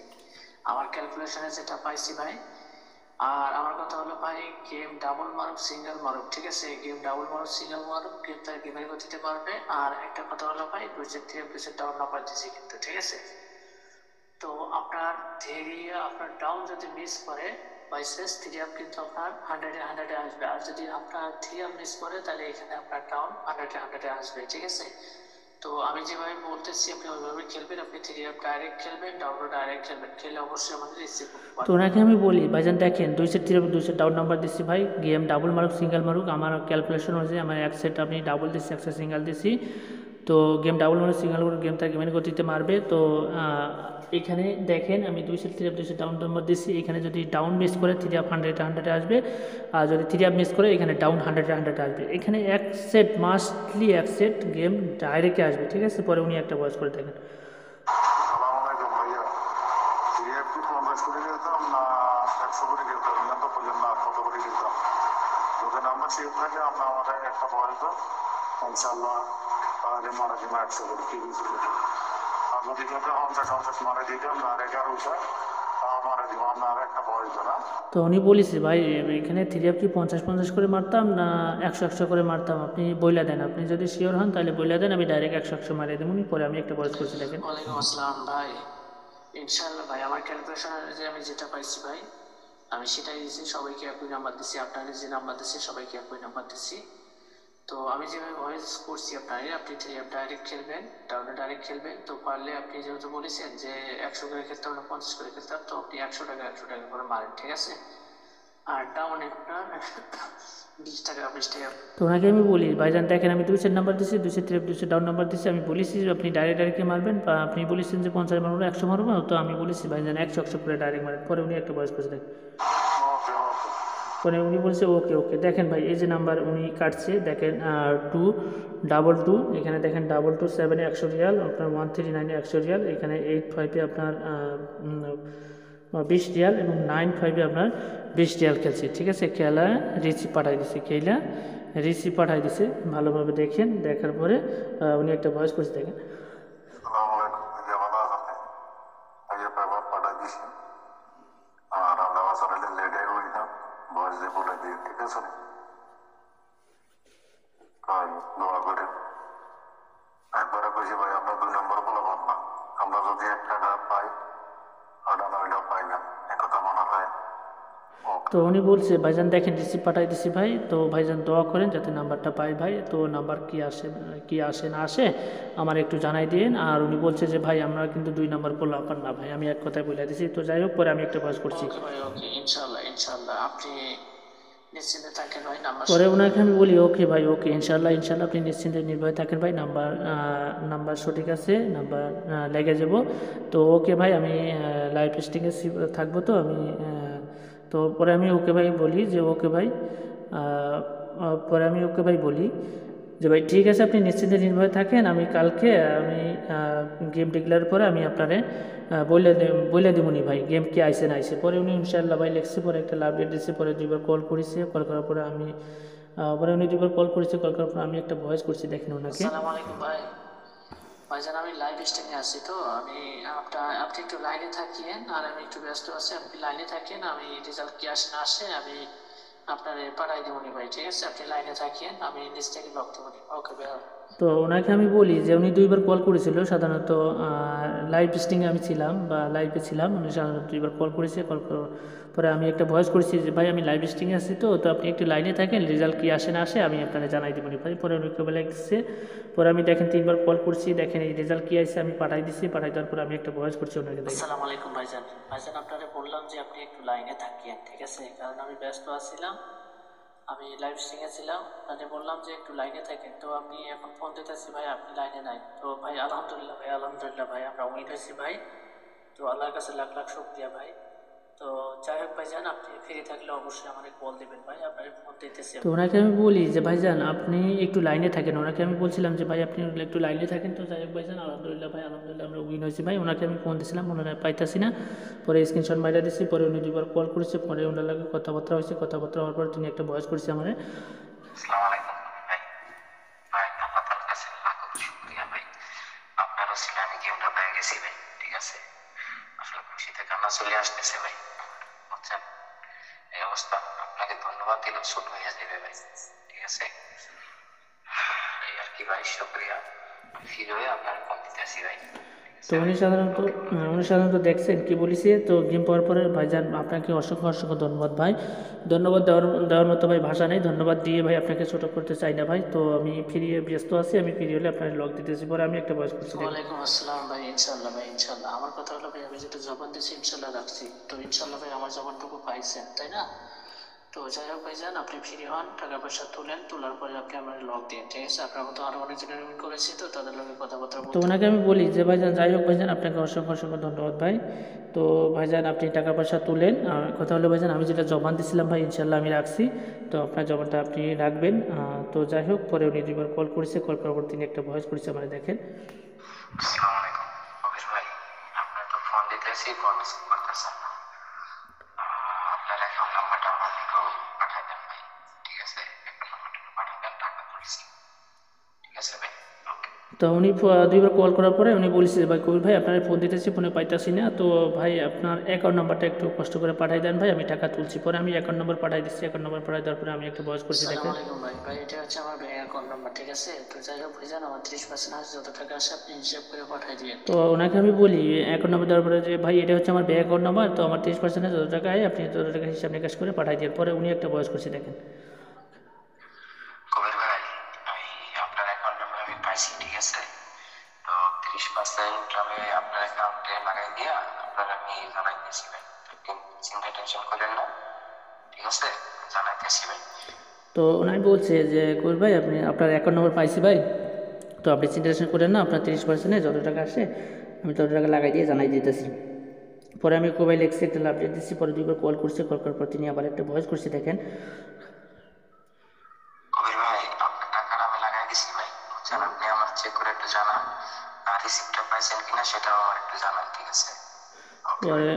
আমার ক্যালকুলেশনে যেটা পাইছি ভাই। আর আমার কথা হলো ভাই, গেম ডাবল মারুক সিঙ্গেল মারুক, ঠিক আছে, গেম ডাবল মারুক সিঙ্গেল মারুক, গেম তার গেমের গতিতে পারবে। আর একটা কথা হলো ভাই, 2 set three up 2 set down number দিচ্ছি কিন্তু, ঠিক আছে। তো আপনার থ্রি আপনার ডাউন যদি মিস করে বাইসেস, থ্রি আপ কিন্তু আপনার 100-এ আসবে। আর যদি আপনার থ্রি আপ মিস করে তাহলে এখানে আপনার ডাউন 100-এ আসবে, ঠিক আছে। তো আমি যেভাবে বলতেছি আপনি ওইভাবে খেলবেন, আপনি থ্রি আপ ডাইরেক্ট খেলবেন, ডাউনও ডাইরেক্ট খেলবেন, খেলে অবশ্যই আমাদের রিসিভ তো ওনাকে আমি বলি ভাইজান দেখেন 2 set three 2 set down number দিচ্ছি ভাই, গেম ডাবল মারুক সিঙ্গেল মারুক, আমার ক্যালকুলেশন অনুযায়ী আমার এক সেট আপনি ডাবল দিচ্ছি, এক সেট সিঙ্গেল দিচ্ছি। তো গেম ডাবল মারুক সিঙ্গেল মারুক, গেম তার গেমের গতিতে মারবে। তো এখানে দেখেন আমি 2 set three 2 set down number দিচ্ছি, এখানে যদি ডাউন মিস করে থ্রি আপ 100-এ আসবে, আর যদি থ্রি আপ মিস করে এখানে ডাউন 100-এ আসবে। এখানে এক সেট মাস্টলি এক সেট গেম ডাইরেক্টে আসবে, ঠিক আছে। পরে উনি একটা ভয়েস করে থাকেন। সালাম আলাইকুম ভাইয়া, রিএফটি 50 করে গেতাম না 100 করে গেতাম, না তো বললেন না কত করে গেতাম। যদি নাম্বার সেভ থাকে আপনার আমাদের একটা বয়স ইনশাল্লাহ তাহলে মারা দিন 100 করে কি বুঝলি। আর যদি কেউ 50 মারা দিতাম না 11 মারা দিব আপনার একটা বয়স না। তো উনি বলেছে ভাই এখানে থ্রি আপ কি 50 করে মারতাম না 100 করে মারতাম, আপনি বইলা দেন, আপনি যদি শিওর হন তাহলে বইলা দেন, আমি ডাইরেক্ট 100 মারিয়ে দেবো। পরে আমি একটা ভয়েস করছি দেখেন। ওয়ালাইকুম আসসালাম ভাই, ইনশাআল্লাহ ভাই আমার ক্যালকুলেশন অনুযায়ী আমি যেটা পাইছি ভাই আমি সেটাই দিচ্ছি, সবাইকে একই নাম্বার দিচ্ছি, আপনার যে নাম্বার দিচ্ছি সবাইকে একই নাম্বার দিচ্ছি। তো আমি যেভাবে ভয়েস করছি আপনাকে, আপনি ডাইরেক্ট খেলবেন, তাহলে ডাইরেক্ট খেলবেন। তো পারলে আপনি যেহেতু বলেছেন যে 100 করে খেলতে হবে না 50 করে খেলতে হবে, তো আপনি 100 টাকা করে মারেন, ঠিক আছে? আর ডাউনে আপনার 20 টাকা। তো ওনাকে আমি বলি ভাইজান দেখেন আমি 200 নাম্বার দিচ্ছি, 200 ডাউন নাম্বার দিচ্ছি, আমি বলেছি যে আপনি ডাইরেক্টকে মারবেন, বা আপনি বলেছেন যে 50 মারবো 100 মারবো, তো আমি বলেছি ভাইজান 100 করে ডাইরেক্ট মারেন। পরে উনি একটা ভয়েস করছে দেখেন, ওকে ওকে। পরে উনি বলছে ওকে ওকে। দেখেন ভাই এই যে নাম্বার উনি কাটছে, দেখেন 222, এখানে দেখেন 227 100 রিয়াল, আপনার 139 100 রিয়াল, এখানে 85 আপনার 20 রিয়াল, এবং 95 আপনার 20 রিয়াল খেলছে, ঠিক আছে? খেলা রিসিভ পাঠাই দিছে, খেলা রিসিভ পাঠাই দিছে। ভালোভাবে দেখেন, দেখার পরে উনি একটা ভয়েস করছে দেখেন। আসসালামু আলাইকুম, কেমন আছেন? আগে পেপার পাঠাই দিছি আর আমরা আসলে লেটে হইলাম, ভয়েস দিয়ে বলে দিই, ঠিক আছে? ভাই দোয়া করেন। একবারে কইছি ভাই আমরা 2 নম্বর বললাম না, আমরা যদি 1 টাকা পাই ওটা নইলেও পাই না, একথা মনে হয়। তো উনি বলছে ভাইজান দেখেন রিসিভ পাঠাই দিছি ভাই, তো ভাইজান দোয়া করেন যাতে নাম্বারটা পাই ভাই। তো নাম্বার কি আসে না আসে আমার একটু জানাই দিন। আর উনি বলছে যে ভাই আমরা কিন্তু 2 নাম্বার বললাম আপনার না ভাই, আমি এক কথায় বলে দিছি। তো যাই হোক, পরে আমি একটা ভয়েস করছি। ওকে ভাই, ওকে, ইনশাল্লাহ ইনশাল্লাহ আপনি নিশ্চিন্তে থাকেন ভাই। নাম্বার পরে ওনাকে আমি বলি ওকে ভাই ওকে, ইনশাল্লাহ ইনশাল্লাহ আপনি নিশ্চিন্তে নির্ভয়ে থাকেন ভাই, নাম্বার সঠিক আছে, নাম্বার লেগে যাব। তো ওকে ভাই, আমি লাইভ টেস্টিংয়ে থাকবো, তো আমি তো পরে আমি ওকে ভাই বলি যে ওকে ভাই, পরে আমি ওকে ভাই বলি যে ভাই ঠিক আছে আপনি নিশ্চিন্তে নির্ভয়ে থাকেন, আমি কালকে আমি গেম ডিক্লেয়ার পরে আমি আপনারে বলে দেবনি ভাই গেম কি আইসে না আইসে। পরে উনি ইনশাল্লাহ ভাই লেখছে, পরে একটা লাভ ডেট দিচ্ছে, পরে 2বার কল করেছে, কল করার পরে আমি পরে উনি 2বার কল করেছে, কল করার পর আমি একটা ভয়েস করছি দেখেন ওনাকে। আসসালামু আলাইকুম ভাই। ভাইজান আমি লাইভ স্ট্রিমে আছি, তো আমি আপনি একটু লাইনে থাকিয়েন, আর আমি একটু ব্যস্ত আছি, আপনি লাইনে থাকেন, আমি রেজাল্ট কি আসে না আসে আমি আপনার পাঠাই দেবনি ভাই, ঠিক আছে? আপনি লাইনে থাকিয়েন, আমি নিজ থেকে লক দেবনি। ওকে ভাই। তো ওনাকে আমি বলি যে উনি 2বার কল করেছিল, সাধারণত লাইভ টেস্টিংয়ে আমি ছিলাম বা লাইভে ছিলাম, উনি সাধারণত 2বার কল করেছে, কল করার পরে আমি একটা ভয়েস করেছি যে ভাই আমি লাইভ টেস্টিংয়ে আছি, তো আপনি একটু লাইনে থাকেন, রেজাল্ট কি আসে না আসে আমি আপনাকে জানাই দেবনি ভাই। পরে উনি কেবল লাগছে, পরে আমি দেখেন 3বার কল করছি, দেখেন এই রেজাল্ট কি আসছে আমি পাঠাই দিচ্ছি, পাঠাই দেওয়ার পরে আমি একটা ভয়েস করছি ওনাকে দেখেন। আসসালামু আলাইকুম ভাইজান। ভাইজান আপনাকে বললাম যে আপনি একটু লাইনে থাকিয়েন, ঠিক আছে? কারণ আমি ব্যস্ত আছিলাম, আমি লাইভ স্ট্রিমে ছিলাম, আপনাকে বললাম যে একটু লাইনে থাকেন। তো আপনি এখন ফোন দিতেছি ভাই, আপনি লাইনে নাই। তো ভাই আলহামদুলিল্লাহ ভাই, আলহামদুলিল্লাহ ভাই, আমরা উইন হয়েছি ভাই। তো আল্লাহর কাছে লাখ লাখ শুকরিয়া ভাই। তো যাই হোক ভাইজান, আপনি ফ্রি থাকলে অবশ্যই আমাকে কল দেবেন ভাই, আপনাকে ফোন দিতেছি। তো ওনাকে আমি বলি যে ভাইজান আপনি একটু লাইনে থাকেন, ওনাকে আমি বলছিলাম যে ভাই আপনি একটু লাইনে থাকেন। তো যাই হোক ভাইজান আলহামদুলিল্লাহ ভাই, আলহামদুলিল্লাহ আমরা উইন হয়েছি ভাই। ওনাকে আমি ফোন দিয়েছিলাম, ওনারা পাইতাছি না, পরে স্ক্রিনশট মাইরা দিচ্ছি, পরে উনি 2বার কল করেছে, পরে ওনার লাগে কথাবার্তা হয়েছে, কথাবার্তা হওয়ার পর তিনি একটা ভয়েস করছে আমার। আসসালামু আলাইকুম ভাই। ভাই আল্লাহ তাআলার কাছে লাখ শুকরিয়া ভাই, আপনার ওসিলায় আমি গেমটা পেয়ে গেছি ভাই, ঠিক আছে? আসলে খুশিতে কান্না চলে আসতেছে ভাই, বুঝছেন? এই অবস্থা আপনাকে ধন্যবাদ দিলে ছোট হয়ে যাবে ভাই, ঠিক আছে? এই আর কি ভাই, শুকরিয়া। ফিরে হয়ে আপনার ফোন দিতেছি ভাই। তো উনি সাধারণত দেখছেন কি বলিছে। তো গেম পাওয়ার পরে ভাইজান আপনাকে অসংখ্য অসংখ্য ধন্যবাদ ভাই। ধন্যবাদ দেওয়ার মতো ভাই ভাষা নেই, ধন্যবাদ দিয়ে ভাই আপনাকে ছোটো করতে চাই না ভাই। তো আমি ফিরিয়ে ব্যস্ত আছি, আমি ফিরে হলে আপনার লক দিতেছি, পরে আমি একটা ভয়েস করছি। ওয়ালাইকুম আসসালাম ভাই। ইনশাল্লাহ ভাই, ইনশাল্লাহ। আমার কথা হলো ভাই, আমি যেটা জবান দিয়েছি ইনশাল্লাহ রাখছি। তো ইনশাল্লাহ ভাই আমার জবানটুকু পাইছেন, তাই না? তো যাই হোক ভাইজান, আপনি ফ্রি হন, টাকা পয়সা তোলার পরে আপনি আমার লক দিন, ঠিক আছে? আপনার মতো আরো অনেকজনের উইন করেছি, তো তাদের লগে কথাবার্তা তো ওনাকে আমি বলি যে ভাইজান যাই হোক ভাইজান আপনাকে অসংখ্য অসংখ্য ধন্যবাদ ভাই। তো ভাইজান আপনি টাকা পয়সা তুলেন, আর কথা হলো ভাইজান আমি যেটা জবান দিছিলাম ভাই ইনশাল্লাহ আমি রাখছি, তো আপনার জবানটা আপনি রাখবেন। তো যাই হোক, পরে উনি 2বার কল করেছে, কল করার পর তিনি একটা ভয়েস করেছে আমার দেখেন। আসসালামু আলাইকুম অফিস ভাই, আপনার তো ফোন দিতেছি, ফোন রিসিভ করতেছেন না। আপনার অ্যাকাউন্ট নাম্বারটা আমার দিকে পাঠাই দেন ভাই, ঠিক আছে? অ্যাকাউন্ট নাম্বারটা পাঠাই দেন, টাকা তুলছি, ঠিক আছে ভাই? ওকে। তো উনি 2বার কল করার পরে উনি বলছে ভাই কবির ভাই আপনার ফোন দিতেছি, ফোনে পাইতাছি না, তো ভাই আপনার অ্যাকাউন্ট নাম্বারটা একটু কষ্ট করে পাঠাই দেন ভাই, আমি টাকা তুলছি। পরে আমি অ্যাকাউন্ট নাম্বার পাঠাই দিচ্ছি, অ্যাকাউন্ট নাম্বার পাঠাই দেওয়ার পরে আমি একটা ভয়েস করছি আসসালামু দেখেন। আলাইকুম ভাই। ভাই এটা হচ্ছে আমার ব্যাংক অ্যাকাউন্ট নাম্বার, ঠিক আছে? তো যাই হোক ভাইজান, আমার 30% আছে, যত টাকা আসে আপনি হিসাব করে পাঠিয়ে দিবেন। তো ওনাকে আমি বলি অ্যাকাউন্ট নাম্বার দেওয়ার পরে যে ভাই এটা হচ্ছে আমার ব্যাংক অ্যাকাউন্ট নাম্বার, তো আমার 30% যত টাকা হয় আপনি তত টাকা হিসাব নিকাশ করে পাঠাই দিন। পরে উনি একটা ভয়েস করছি দেখেন। কবির ভাই আটকাইছি ভাই। তো ওনাই বলছে যে কবির ভাই আপনি আপনার অ্যাকাউন্ট নম্বর পাইছি ভাই, তো আপনি চিন্তা করেন না, আপনার 30%-এ যত টাকা আসে আমি তত টাকা লাগাই দিয়ে জানাই দিতেছি। পরে আমি মোবাইল এক্সে একটা আপডেট দিচ্ছি, পরে 2বার কল করছি, কল করার পর তিনি আবার একটা ভয়েস করছি দেখেন। কবির ভাই আপনার টাকাটা আমি লাগাই দিছি ভাই, বুঝছেন? আপনি আমার চেক করে একটু জানান, আর রিসিপ্টটা পাইছেন কিনা সেটাও আমার একটু জানান, ঠিক আছে? পরে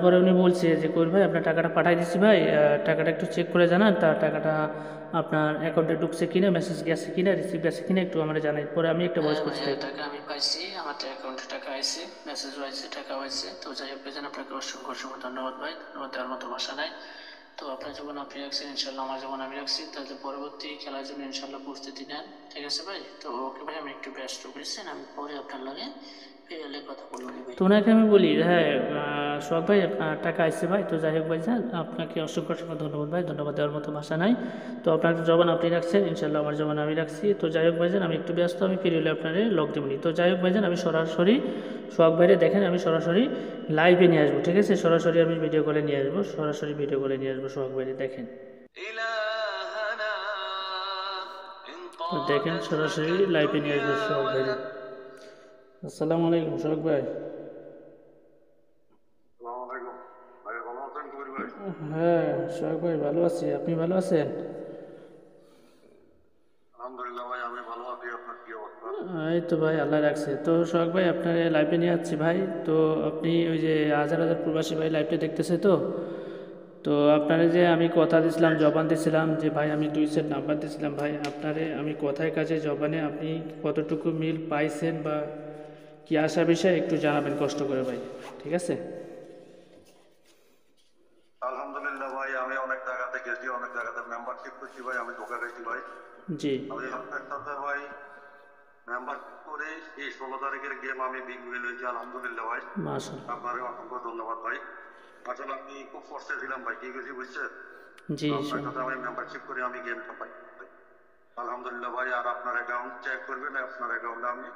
পরে উনি বলছে যে কবির ভাই আপনার টাকাটা পাঠাই দিচ্ছি ভাই, টাকাটা একটু চেক করে জানান, তার টাকাটা আপনার অ্যাকাউন্টে ঢুকছে কিনা, মেসেজ গেছে কিনা, রিসিভ গেছে কিনা একটু আমরা জানাই। পরে আমি একটা ভয়েস করছি ভাইয়া টাকা আমি পাইছি, আমার অ্যাকাউন্টে টাকা আইছে, মেসেজও আইছে, টাকা আইছে। তো যাই হোক ভাইজান আপনাকে অসংখ্য অসংখ্য ধন্যবাদ ভাই, ধন্যবাদ দেওয়ার মতো ভাষা নাই। তো আপনার যখন আপনি রাখছেন ইনশাল্লাহ আমার যখন আমি রাখছি, তাহলে পরবর্তী খেলার জন্য ইনশাল্লাহ প্রস্তুতি নেন, ঠিক আছে ভাই? তো ওকে ভাই আমি একটু ব্যস্ত বুঝছেন, আমি পরে আপনার লাগে পেলে কথা বলবো ভাই। তো ওনাকে আমি বলি হ্যাঁ সোহাগ ভাই আপনার টাকা আসছে ভাই। তো যাই হোক ভাইজান আপনাকে অসংখ্য অসংখ্য ধন্যবাদ ভাই, ধন্যবাদ দেওয়ার মতো ভাষা নাই। তো আপনার জবান আপনি রাখছেন, ইনশাল্লাহ আমার জবান আমি রাখছি। তো যাই হোক ভাইজান আমি একটু ব্যস্ত, আমি ফিরে হলে আপনারে লক দেবনি। তো যাই হোক ভাইজান আমি সরাসরি সোহাগ ভাইরে দেখেন, আমি সরাসরি লাইভে নিয়ে আসবো, ঠিক আছে? সরাসরি আমি ভিডিও কলে নিয়ে আসবো, সরাসরি ভিডিও কলে নিয়ে আসবো সোহাগ ভাইরে দেখেন। তো দেখেন সরাসরি লাইভে নিয়ে আসবো সোহাগ ভাইরে। আসসালামু আলাইকুম সোহাগ ভাই। আসসালামু আলাইকুম ভাই, ভালো আছেন কবির ভাই? হ্যাঁ সোহাগ ভাই ভালো আছি, আপনি ভালো আছেন? আলহামদুলিল্লাহ ভাই, আমি ভালো আছি। আপনার কি অবস্থা? এই তো ভাই আল্লাহ রাখছে। তো সোহাগ ভাই আপনার লাইভে নিয়ে যাচ্ছি ভাই। তো আপনি ওই যে হাজার হাজার প্রবাসী ভাই লাইভটা দেখতেছে, তো তো আপনারে যে আমি কথা দিয়েছিলাম, জবান দিয়েছিলাম যে ভাই আমি 2 সেট নাম্বার দিয়েছিলাম ভাই, আপনারে আমি কথায় কাজে জবানে আপনি কতটুকু মিল পাইছেন বা কি আসা বিষয় একটু জানাবেন কষ্ট করে ভাই, ঠিক আছে? আলহামদুলিল্লাহ ভাই, আমি অনেক জায়গাতে গেছি, অনেক জায়গাতে মেম্বারশিপ করছি ভাই, আমি ধোকা খাইছি ভাই। জি আমি আপনার সাথে ভাই মেম্বারশিপ করে এই 16 তারিখের গেম আমি বিগ উইন হয়েছি, আলহামদুলিল্লাহ ভাই। মাশাআল্লাহ। আপনাকে অসংখ্য ধন্যবাদ ভাই। আসলে আমি খুব কষ্টে ছিলাম ভাই, কি গেছি বুঝছেন? জি আপনার সাথে আমি মেম্বারশিপ করে আমি গেমটা পাই, আলহামদুলিল্লাহ ভাই। আর আপনার অ্যাকাউন্ট চেক করবেন, আপনার অ্যাকাউন্টে আমি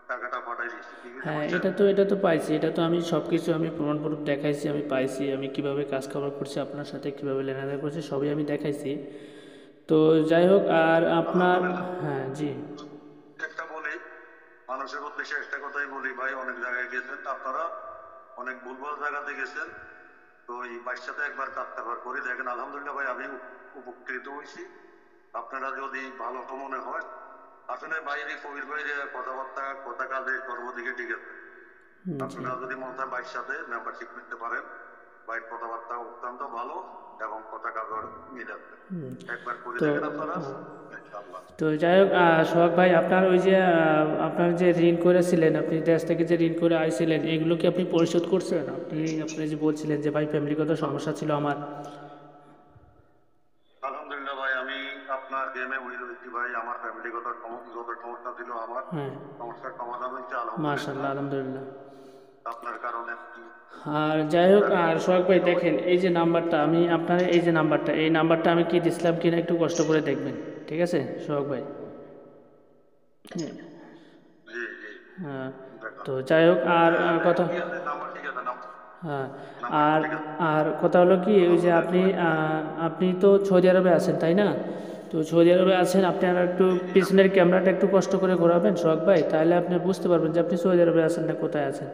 টাকাটা পাঠাই দিচ্ছি, ঠিক আছে? হ্যাঁ এটা তো পাইছি, এটা তো আমি সব কিছু আমি প্রমাণস্বরূপ দেখাইছি, আমি পাইছি, আমি কিভাবে কাজ কভার করছি, আপনার সাথে কিভাবে লেনাদেনা করছি সবই আমি দেখাইছি। তো যাই হোক আর আপনার হ্যাঁ জি একটা বলি, মানুষের উদ্দেশ্যে একটা কথাই বলি ভাই, অনেক জায়গায় গেছেন আপনারা, অনেক ভুলভাল জায়গাতে গেছেন। তো এই বাচ্চাতে একবার কাজটা করে দেখেন, আলহামদুলিল্লাহ ভাই আমি উপকৃত হয়েছি। আপনারা যদি ভালো মনে হয়, আসলে বাইরে কবির বাইরে কথাবার্তা কথা কাজে সর্বদিকে ঠিক আছে। আপনারা যদি মনে হয় বাইর সাথে মেম্বারশিপ নিতে পারেন, বাইর কথাবার্তা অত্যন্ত ভালো এবং কথা কাজের মিল আছে। একবার করে দেখেন আপনারা, ইনশাআল্লাহ। তো যাই হোক সোহাগ ভাই আপনার ওই যে আপনার যে ঋণ করেছিলেন, আপনি দেশ থেকে যে ঋণ করে আইছিলেন, এগুলো কি আপনি পরিশোধ করছেন? আপনি যে বলছিলেন যে ভাই ফ্যামিলিগত সমস্যা ছিল আমার। আলহামদুলিল্লাহ ভাই, আমি আপনার গেমে উইন হয়েছি ভাই। আমার ফ্যামিলিগত যত সমস্যা ছিল আমার হ্যাঁ সমস্যার সমাধান হয়েছে, মাশাআল্লাহ আলহামদুলিল্লাহ। আলহামদুলিল্লাহ। আপনার কারণে আর যাই হোক আর সোহাগ ভাই দেখেন এই যে নাম্বারটা আমি আপনার এই যে নাম্বারটা, এই নাম্বারটা আমি কি দিছিলাম কিনা একটু কষ্ট করে দেখবেন, ঠিক আছে সোহাগ ভাই? জি জি হ্যাঁ দেখলাম। তো যাই হোক আর কথা ঠিক আছে, নাম্বার ঠিক আছে, হ্যাঁ আর আর কথা হলো কি ওই যে আপনি তো সৌদি আরবে আছেন তাই না? তো সৌদি আরবে আছেন, আপনি আর একটু পিছনের ক্যামেরাটা একটু কষ্ট করে ঘোরাবেন সোহাগ ভাই, তাহলে আপনি বুঝতে পারবেন যে আপনি সৌদি আরবে আছেন না কোথায় আছেন।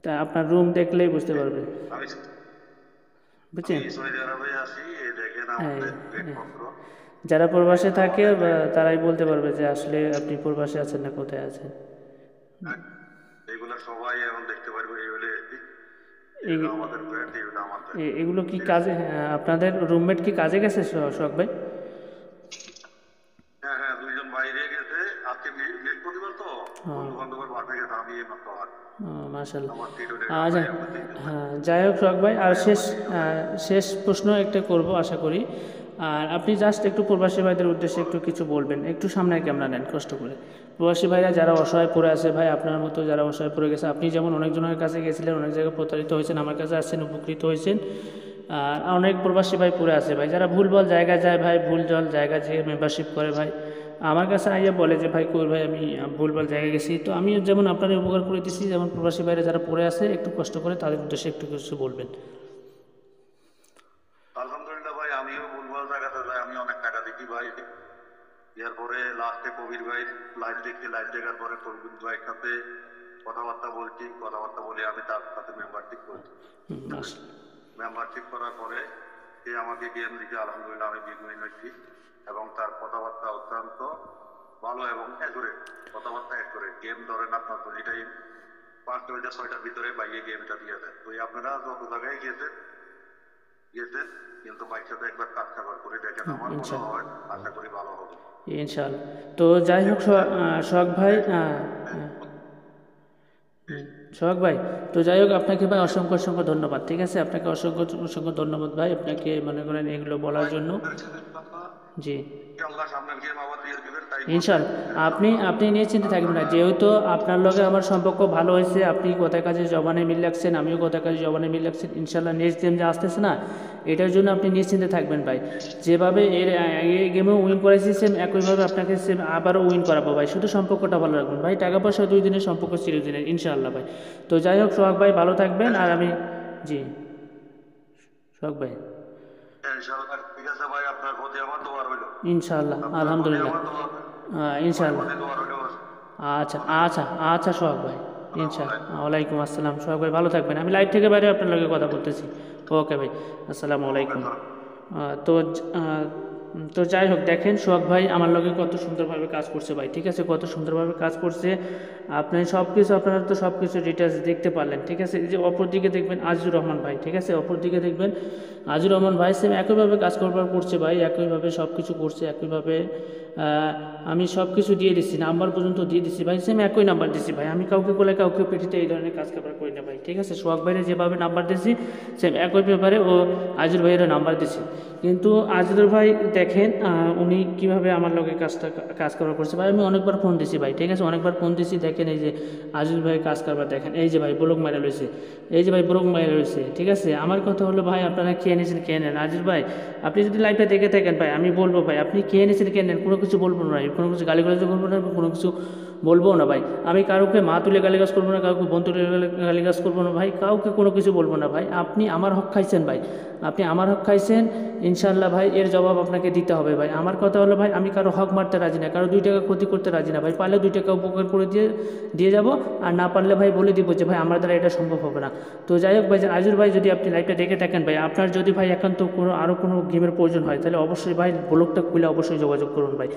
তা আপনার রুম দেখলেই বুঝতে পারবেন, আমি বুঝছেন? সৌদি আরবে আছি, এই দেখেন হ্যাঁ আমাদের ব্রেকপত্র। যারা প্রবাসে থাকে তারাই বলতে পারবে যে আসলে আপনি প্রবাসে আছেন না কোথায় আছেন। এগুলো সবাই এখন দেখতে পারবে, এই হলে এই- আমাদের ব্র্যান্ড, এগুলো আমাদের। এগুলো কি কাজে আপনাদের রুমমেট কি কাজে গেছে সোহাগ ভাই? হ্যাঁ হ্যাঁ, দুইজন বাইরে গেছে, আজকে বৃহস্পতিবার তো বন্ধু বান্ধবের বাসা গেছে, আমি এই মাত্র মাশাআল্লাহ। আমার টিটোরে হ্যাঁ যাই হোক সোহাগ ভাই আর শেষ প্রশ্ন একটা করব আশা করি। আর আপনি জাস্ট একটু প্রবাসী ভাইদের উদ্দেশ্যে একটু কিছু বলবেন, একটু সামনে ক্যামেরা নেন কষ্ট করে। প্রবাসী ভাইরা যারা অসহায় পড়ে আছে ভাই, আপনার মতো যারা অসহায় পড়ে গেছে, আপনি যেমন অনেকজনের কাছে গেছিলেন, অনেক জায়গায় প্রতারিত হয়েছেন, আমার কাছে আসছেন, উপকৃত হয়েছেন। আর অনেক প্রবাসী ভাই পড়ে আছে ভাই, যারা ভুলভাল জায়গায় যায় ভাই, ভুলজল জায়গা যেয়ে মেম্বারশিপ করে ভাই, আমার কাছে আইয়া বলে যে ভাই কই ভাই আমি ভুলভাল জায়গায় গেছি। তো আমি যেমন আপনার উপকার করে দিচ্ছি, যেমন প্রবাসী ভাইরা যারা পড়ে আছে একটু কষ্ট করে তাদের উদ্দেশ্যে একটু কিছু বলবেন। আলহামদুলিল্লাহ ভাই, আমিও ভুলভাল জায়গাতে যায় আমি অনেক টাকা দেখি ভাই। এরপরে লাস্টে কবির ভাই লাইভ দেখছি, লাইভ দেখার পরে কবির ভাইয়ের সাথে কথাবার্তা বলছি, কথাবার্তা বলে আমি তার সাথে মেম্বারশিপ করছি। মেম্বারশিপ করার পরে সে আমাকে গেম দিকে আলহামদুলিল্লাহ আমি বিজয়ী হয়েছি এবং তার কথাবার্তা অত্যন্ত ভালো এবং অ্যাকুরেট, কথাবার্তা অ্যাকুরেট। গেম ধরেন আপনার 20 টাইম 5টা 6টার ভিতরে বাইরে গেমটা দিয়ে দেয়। তো আপনারা যত জায়গায় গিয়েছেন কিন্তু বাইক সাথে একবার কাজ খাবার করে দেখেন, আমার মনে হয় আশা করি ভালো হবে ইনশাআল্লাহ। তো যাই হোক সোহাগ ভাই, সোহাগ ভাই, তো যাই হোক আপনাকে ভাই অসংখ্য অসংখ্য ধন্যবাদ। ঠিক আছে, আপনাকে অসংখ্য অসংখ্য ধন্যবাদ ভাই, আপনাকে মনে করেন এগুলো বলার জন্য। জি ইনশাআল্লাহ, আপনি নিয়ে চিন্তা থাকবেন না। যেহেতু আপনার লগে আমার সম্পর্ক ভালো হয়েছে, আপনি কোথায় কাজে জবানে মিল রাখছেন, আমিও কোথায় কাজে জবানে মিল রাখছেন, ইনশাআল্লাহ নেক্সট গেম যে আসতেছে না, এটার জন্য আপনি নিশ্চিন্তে থাকবেন ভাই। যেভাবে এর গেমেও উইন করেছি সেম একইভাবে আপনাকে সেম আবারও উইন করাবো ভাই। শুধু সম্পর্কটা ভালো রাখবেন ভাই, টাকা পয়সা 2 দিনের সম্পর্ক চিরদিনের ইনশাআল্লাহ ভাই। তো যাই হোক সোহাগ ভাই ভালো থাকবেন। আর আমি জি সোহাগ ভাই ইনশাআল্লাহ আলহামদুলিল্লাহ ইনশাআল্লাহ। আচ্ছা আচ্ছা আচ্ছা সোহাগ ভাই ইনশাআল্লাহ। ওয়ালাইকুম আসসালাম সোহাগ ভাই, ভালো থাকবেন। আমি লাইভ থেকে বাইরে আপনার লগে কথা বলতেছি। ওকে ভাই, আসসালামু আলাইকুম। তো যাই হোক দেখেন সোহাগ ভাই আমার লগে কত সুন্দরভাবে কাজ করছে ভাই। ঠিক আছে, কত সুন্দরভাবে কাজ করছে। আপনি আপনারা তো সব কিছু ডিটেলস দেখতে পারলেন। ঠিক আছে, এই যে অপর দিকে দেখবেন আজিজুর রহমান ভাই। ঠিক আছে, অপর দিকে দেখবেন আজিজুর রহমান ভাই সেম একইভাবে কাজ করবার করছে ভাই, একইভাবে সব কিছু করছে, একইভাবে আমি সব কিছু দিয়ে দিচ্ছি, নাম্বার পর্যন্ত দিয়ে দিচ্ছি ভাই, সেম একই নাম্বার দিচ্ছি ভাই। আমি কাউকে বলে কাউকে পেটিতে এই ধরনের কাজ কারবার করি না ভাই। ঠিক আছে, সোহাগ ভাইয়ের যেভাবে নাম্বার দিচ্ছি সেম একই ব্যাপারে ও আজিজুর ভাইয়েরও নাম্বার দিচ্ছি। কিন্তু আজিজুর ভাই দেখেন উনি কীভাবে আমার লগে কাজ কারবার করছে ভাই। আমি অনেকবার ফোন দিছি ভাই। ঠিক আছে, অনেকবার ফোন দিছি। দেখেন এই যে আজিজুর ভাই কাজ কারবার দেখেন, এই যে ভাই ব্লক মারা রয়েছে, এই যে ভাই ব্লক মারা রয়েছে। ঠিক আছে, আমার কথা হলো ভাই আপনারা খেয়ে নিয়েছেন খেয়ে নেন। আজিজুর ভাই আপনি যদি লাইভটা দেখে থাকেন ভাই, আমি বলবো ভাই আপনি খেয়ে নিয়েছেন খেয়ে নেন, কোনো কিছু বলবো না, কোনো কিছু গালিগালাজ করবো না, কোনো কিছু বলবো না ভাই। আমি কাউকে মা তুলে গালিগালাজ করবো না, কাউকে বোন তুলে গালিগালাজ করবো না ভাই, কাউকে কোনো কিছু বলবো না ভাই। আপনি আমার হক খাইছেন ভাই, আপনি আমার হক খাইছেন, ইনশাআল্লাহ ভাই এর জবাব আপনাকে দিতে হবে ভাই। আমার কথা হলো ভাই আমি কারো হক মারতে রাজি না, কারো 2 টাকা ক্ষতি করতে রাজি না ভাই। পারলে 2 টাকা উপকার করে দিয়ে যাব, আর না পারলে ভাই বলে দিব যে ভাই আমার দ্বারা এটা সম্ভব হবে না। তো যাই হোক ভাই আজিজুর ভাই যদি আপনি লাইভটা দেখে থাকেন ভাই, আপনার যদি ভাই একান্ত আরও কোনো গেমের প্রয়োজন হয় তাহলে অবশ্যই ভাই ব্লগটা খুলে অবশ্যই যোগাযোগ করুন ভাই।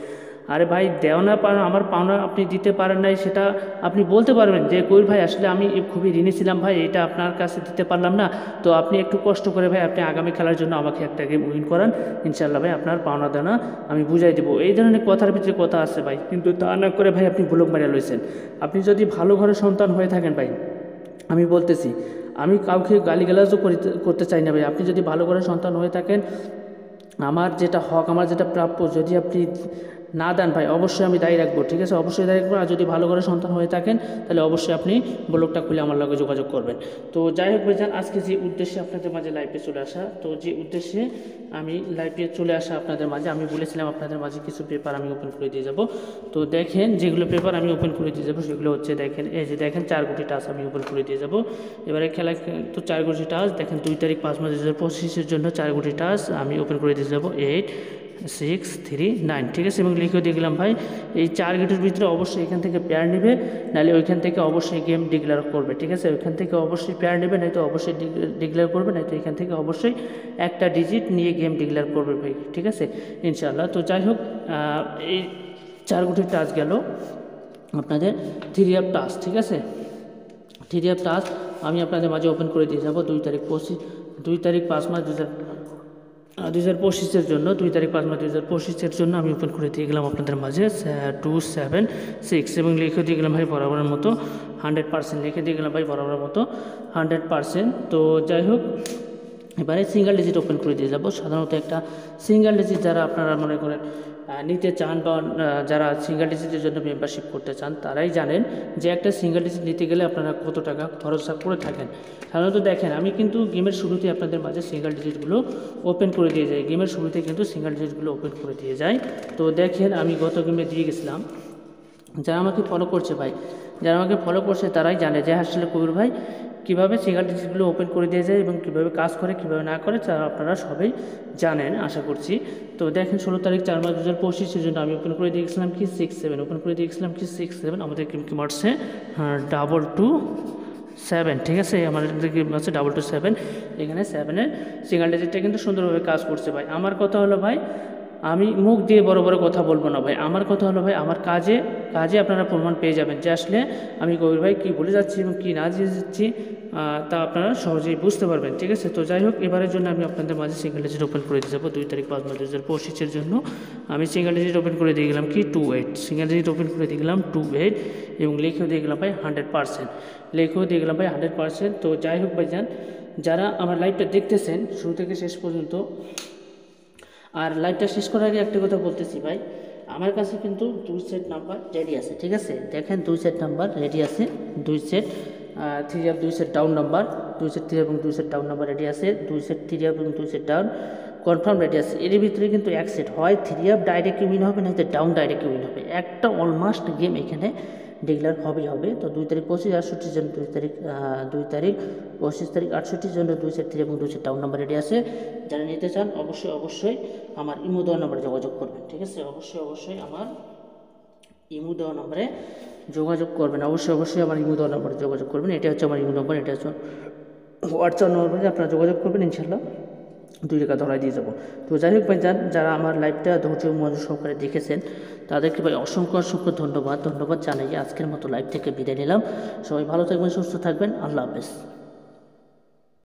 আরে ভাই দেও না পারেন, আমার পাওনা আপনি দিতে পারেন নাই, সেটা আপনি বলতে পারবেন যে কবির ভাই আসলে আমি খুবই ঋণী ছিলাম ভাই, এটা আপনার কাছে দিতে পারলাম না, তো আপনি একটু কষ্ট করে ভাই আপনি আগামী খেলার জন্য আমাকে একটা গেম উইন করান, ইনশাআল্লাহ ভাই আপনার পাওনা দেনা আমি বুঝাই দেবো। এই ধরনের কথার ভিতরে কথা আছে ভাই, কিন্তু তা না করে ভাই আপনি ব্লগ মারিয়া লইছেন। আপনি যদি ভালো ঘরের সন্তান হয়ে থাকেন ভাই, আমি বলতেছি, আমি কাউকে গালিগালাজও করতে চাই না ভাই। আপনি যদি ভালো ঘরের সন্তান হয়ে থাকেন, আমার যেটা হক, আমার যেটা প্রাপ্য যদি আপনি না দেন ভাই, অবশ্যই আমি দায়ী রাখবো। ঠিক আছে, অবশ্যই দায়ী রাখবো। আর যদি ভালো করে সন্তান হয়ে থাকেন তাহলে অবশ্যই আপনি ব্লগটা খুলে আমার লগে যোগাযোগ করবেন। তো যাই হোক ভাইজান, আজকে যে উদ্দেশ্যে আপনাদের মাঝে লাইভে চলে আসা, তো যে উদ্দেশ্যে আমি লাইভে চলে আসা আপনাদের মাঝে, আমি বলেছিলাম আপনাদের মাঝে কিছু পেপার আমি ওপেন করে দিয়ে যাব। তো দেখেন যেগুলো পেপার আমি ওপেন করে দিয়ে যাবো সেগুলো হচ্ছে দেখেন, এই যে দেখেন 4 কোটি টাচ আমি ওপেন করে দিয়ে যাব। এবারে খেলা তো 4 কোটি টাচ দেখেন 2 তারিখ 5 মাস 2025 জন্য 4 কোটি টাচ আমি ওপেন করে দিয়ে যাব 8 6 3 9। ঠিক আছে, এবং লিখে দিয়ে গেলাম ভাই এই 4 গেটের ভিতরে অবশ্যই এখান থেকে পেয়ার নেবে, নাহলে ওইখান থেকে অবশ্যই গেম ডিক্লেয়ার করবে। ঠিক আছে, ওইখান থেকে অবশ্যই পেয়ার নেবে, নয়তো অবশ্যই ডিক্লেয়ার করবে, নয়তো এখান থেকে অবশ্যই একটা ডিজিট নিয়ে গেম ডিক্লেয়ার করবে ভাই। ঠিক আছে ইনশাআল্লাহ। তো যাই হোক এই 4 কোটির টাচ গেল আপনাদের 3 অ্যাপ টাচ। ঠিক আছে, 3 অ্যাপ টাচ আমি আপনাদের মাঝে ওপেন করে দিয়ে যাব 2 তারিখ 5 মাস 2025 জন্য 2 তারিখ 5 মাস 2025 জন্য আমি ওপেন করে দিয়ে গেলাম আপনাদের মাঝে 276 এবং লিখে দিয়ে গেলাম ভাই বরাবরের মতো 100% লিখে দিয়ে গেলাম ভাই বরাবরের মতো 100%। তো যাই হোক এবারে সিঙ্গেল ডিজিট ওপেন করে দিয়ে যাব। সাধারণত একটা সিঙ্গেল ডিজিট যারা আপনারা মনে করেন নিতে চান বা যারা সিঙ্গেল ডিজিটের জন্য মেম্বারশিপ করতে চান তারাই জানেন যে একটা সিঙ্গেল ডিজিট নিতে গেলে আপনারা কত টাকা খরচ করে থাকেন। সাধারণত দেখেন আমি কিন্তু গেমের শুরুতে আপনাদের মাঝে সিঙ্গেল ডিজিটগুলো ওপেন করে দিয়ে যাই, গেমের শুরুতে কিন্তু সিঙ্গেল ডিজিটগুলো ওপেন করে দিয়ে যাই। তো দেখেন আমি গত গেমে দিয়ে গেছিলাম, যারা আমাকে ফলো করছে ভাই, যারা আমাকে ফলো করছে তারাই জানে যে আসলে কবির ভাই কীভাবে সিঙ্গেল ডিজিটগুলো ওপেন করে দিয়ে যায় এবং কীভাবে কাজ করে কীভাবে না করে তা আপনারা সবাই জানেন আশা করছি। তো দেখেন 16 তারিখ 4 মাস 2025 জন্য আমি ওপেন করে দিয়েছিলাম কি 67, ওপেন করে দিয়েছিলাম কি 67, আমাদের কি মারছে 227, ঠিক আছে, আমাদের কি মারছে 227। এখানে 7-এর সিঙ্গেল ডিজিটটা কিন্তু সুন্দরভাবে কাজ করছে ভাই। আমার কথা হলো ভাই, আমি মুখ দিয়ে বড় বড় কথা বলবো না ভাই, আমার কথা হলো ভাই আমার কাজে আপনারা প্রমাণ পেয়ে যাবেন যে আসলে আমি কবির ভাই কী বলে যাচ্ছি এবং কী না দিয়ে যাচ্ছি তা আপনারা সহজেই বুঝতে পারবেন, ঠিক আছে। তো যাই হোক, এবারের জন্য আমি আপনাদের মাঝে সিঙ্গেল ডিজিট ওপেন করে দিয়ে যাবো 2 তারিখ 5 মাস 2025 জন্য আমি সিঙ্গেল ডিজিট ওপেন করে দিয়ে গেলাম কি 28, সিঙ্গেল ডিজিট ওপেন করে দিয়ে গেলাম 28 এবং লিখেও দিয়ে গেলাম ভাই 100%, লিখেও দিয়ে গেলাম ভাই 100%। তো যাই হোক ভাইজান, যারা আমার লাইভটা দেখতেছেন শুরু থেকে শেষ পর্যন্ত, আর লাইভটা শেষ করার আগে একটা কথা বলতেছি ভাই, আমার কাছে কিন্তু 2 সেট নাম্বার রেডি আছে, ঠিক আছে। দেখেন 2 সেট নাম্বার রেডি আছে, 2 set 3 up 2 set down number, 2 set 3 এবং 2 সেট ডাউন নাম্বার রেডি আছে, 2 সেট 3 আপ এবং 2 সেট ডাউন কনফার্ম রেডি আছে। এর ভিতরে কিন্তু এক সেট হয় 3 আপ ডাইরেক্ট উইন হবে, না ডাউন ডাইরেক্ট উইন হবে, একটা অলমোস্ট গেম এখানে ডিক্লেয়ার হবে। তো 2 তারিখ 25 68 জন্য 2 তারিখ 25 তারিখ 68 জন্য 2 সেট 3 এবং 2 সেট ডাউন নাম্বার রেডি আছে। যারা নিতে চান অবশ্যই আমার ইমো দেওয়া নাম্বারে যোগাযোগ করবেন, ঠিক আছে। অবশ্যই আমার ইমো দেওয়া নাম্বারে যোগাযোগ করবেন, অবশ্যই আমার ইমো দেওয়া নাম্বারে যোগাযোগ করবেন। এটা হচ্ছে আমার ইমো নাম্বার, এটা হচ্ছে হোয়াটসঅ্যাপ নাম্বারে আপনারা যোগাযোগ করবেন, ইনশাল্লাহ 2 টাকা ধরাই দিয়ে যাবো। তো যাই হোক ভাই, যারা আমার লাইভটা ধৈর্য মনোযোগ সহকারে দেখেছেন তাদেরকে ভাই অসংখ্য ধন্যবাদ জানাই। আজকের মতো লাইভ থেকে বিদায় নিলাম। সবাই ভালো থাকবেন, সুস্থ থাকবেন, আল্লাহ হাফেজ।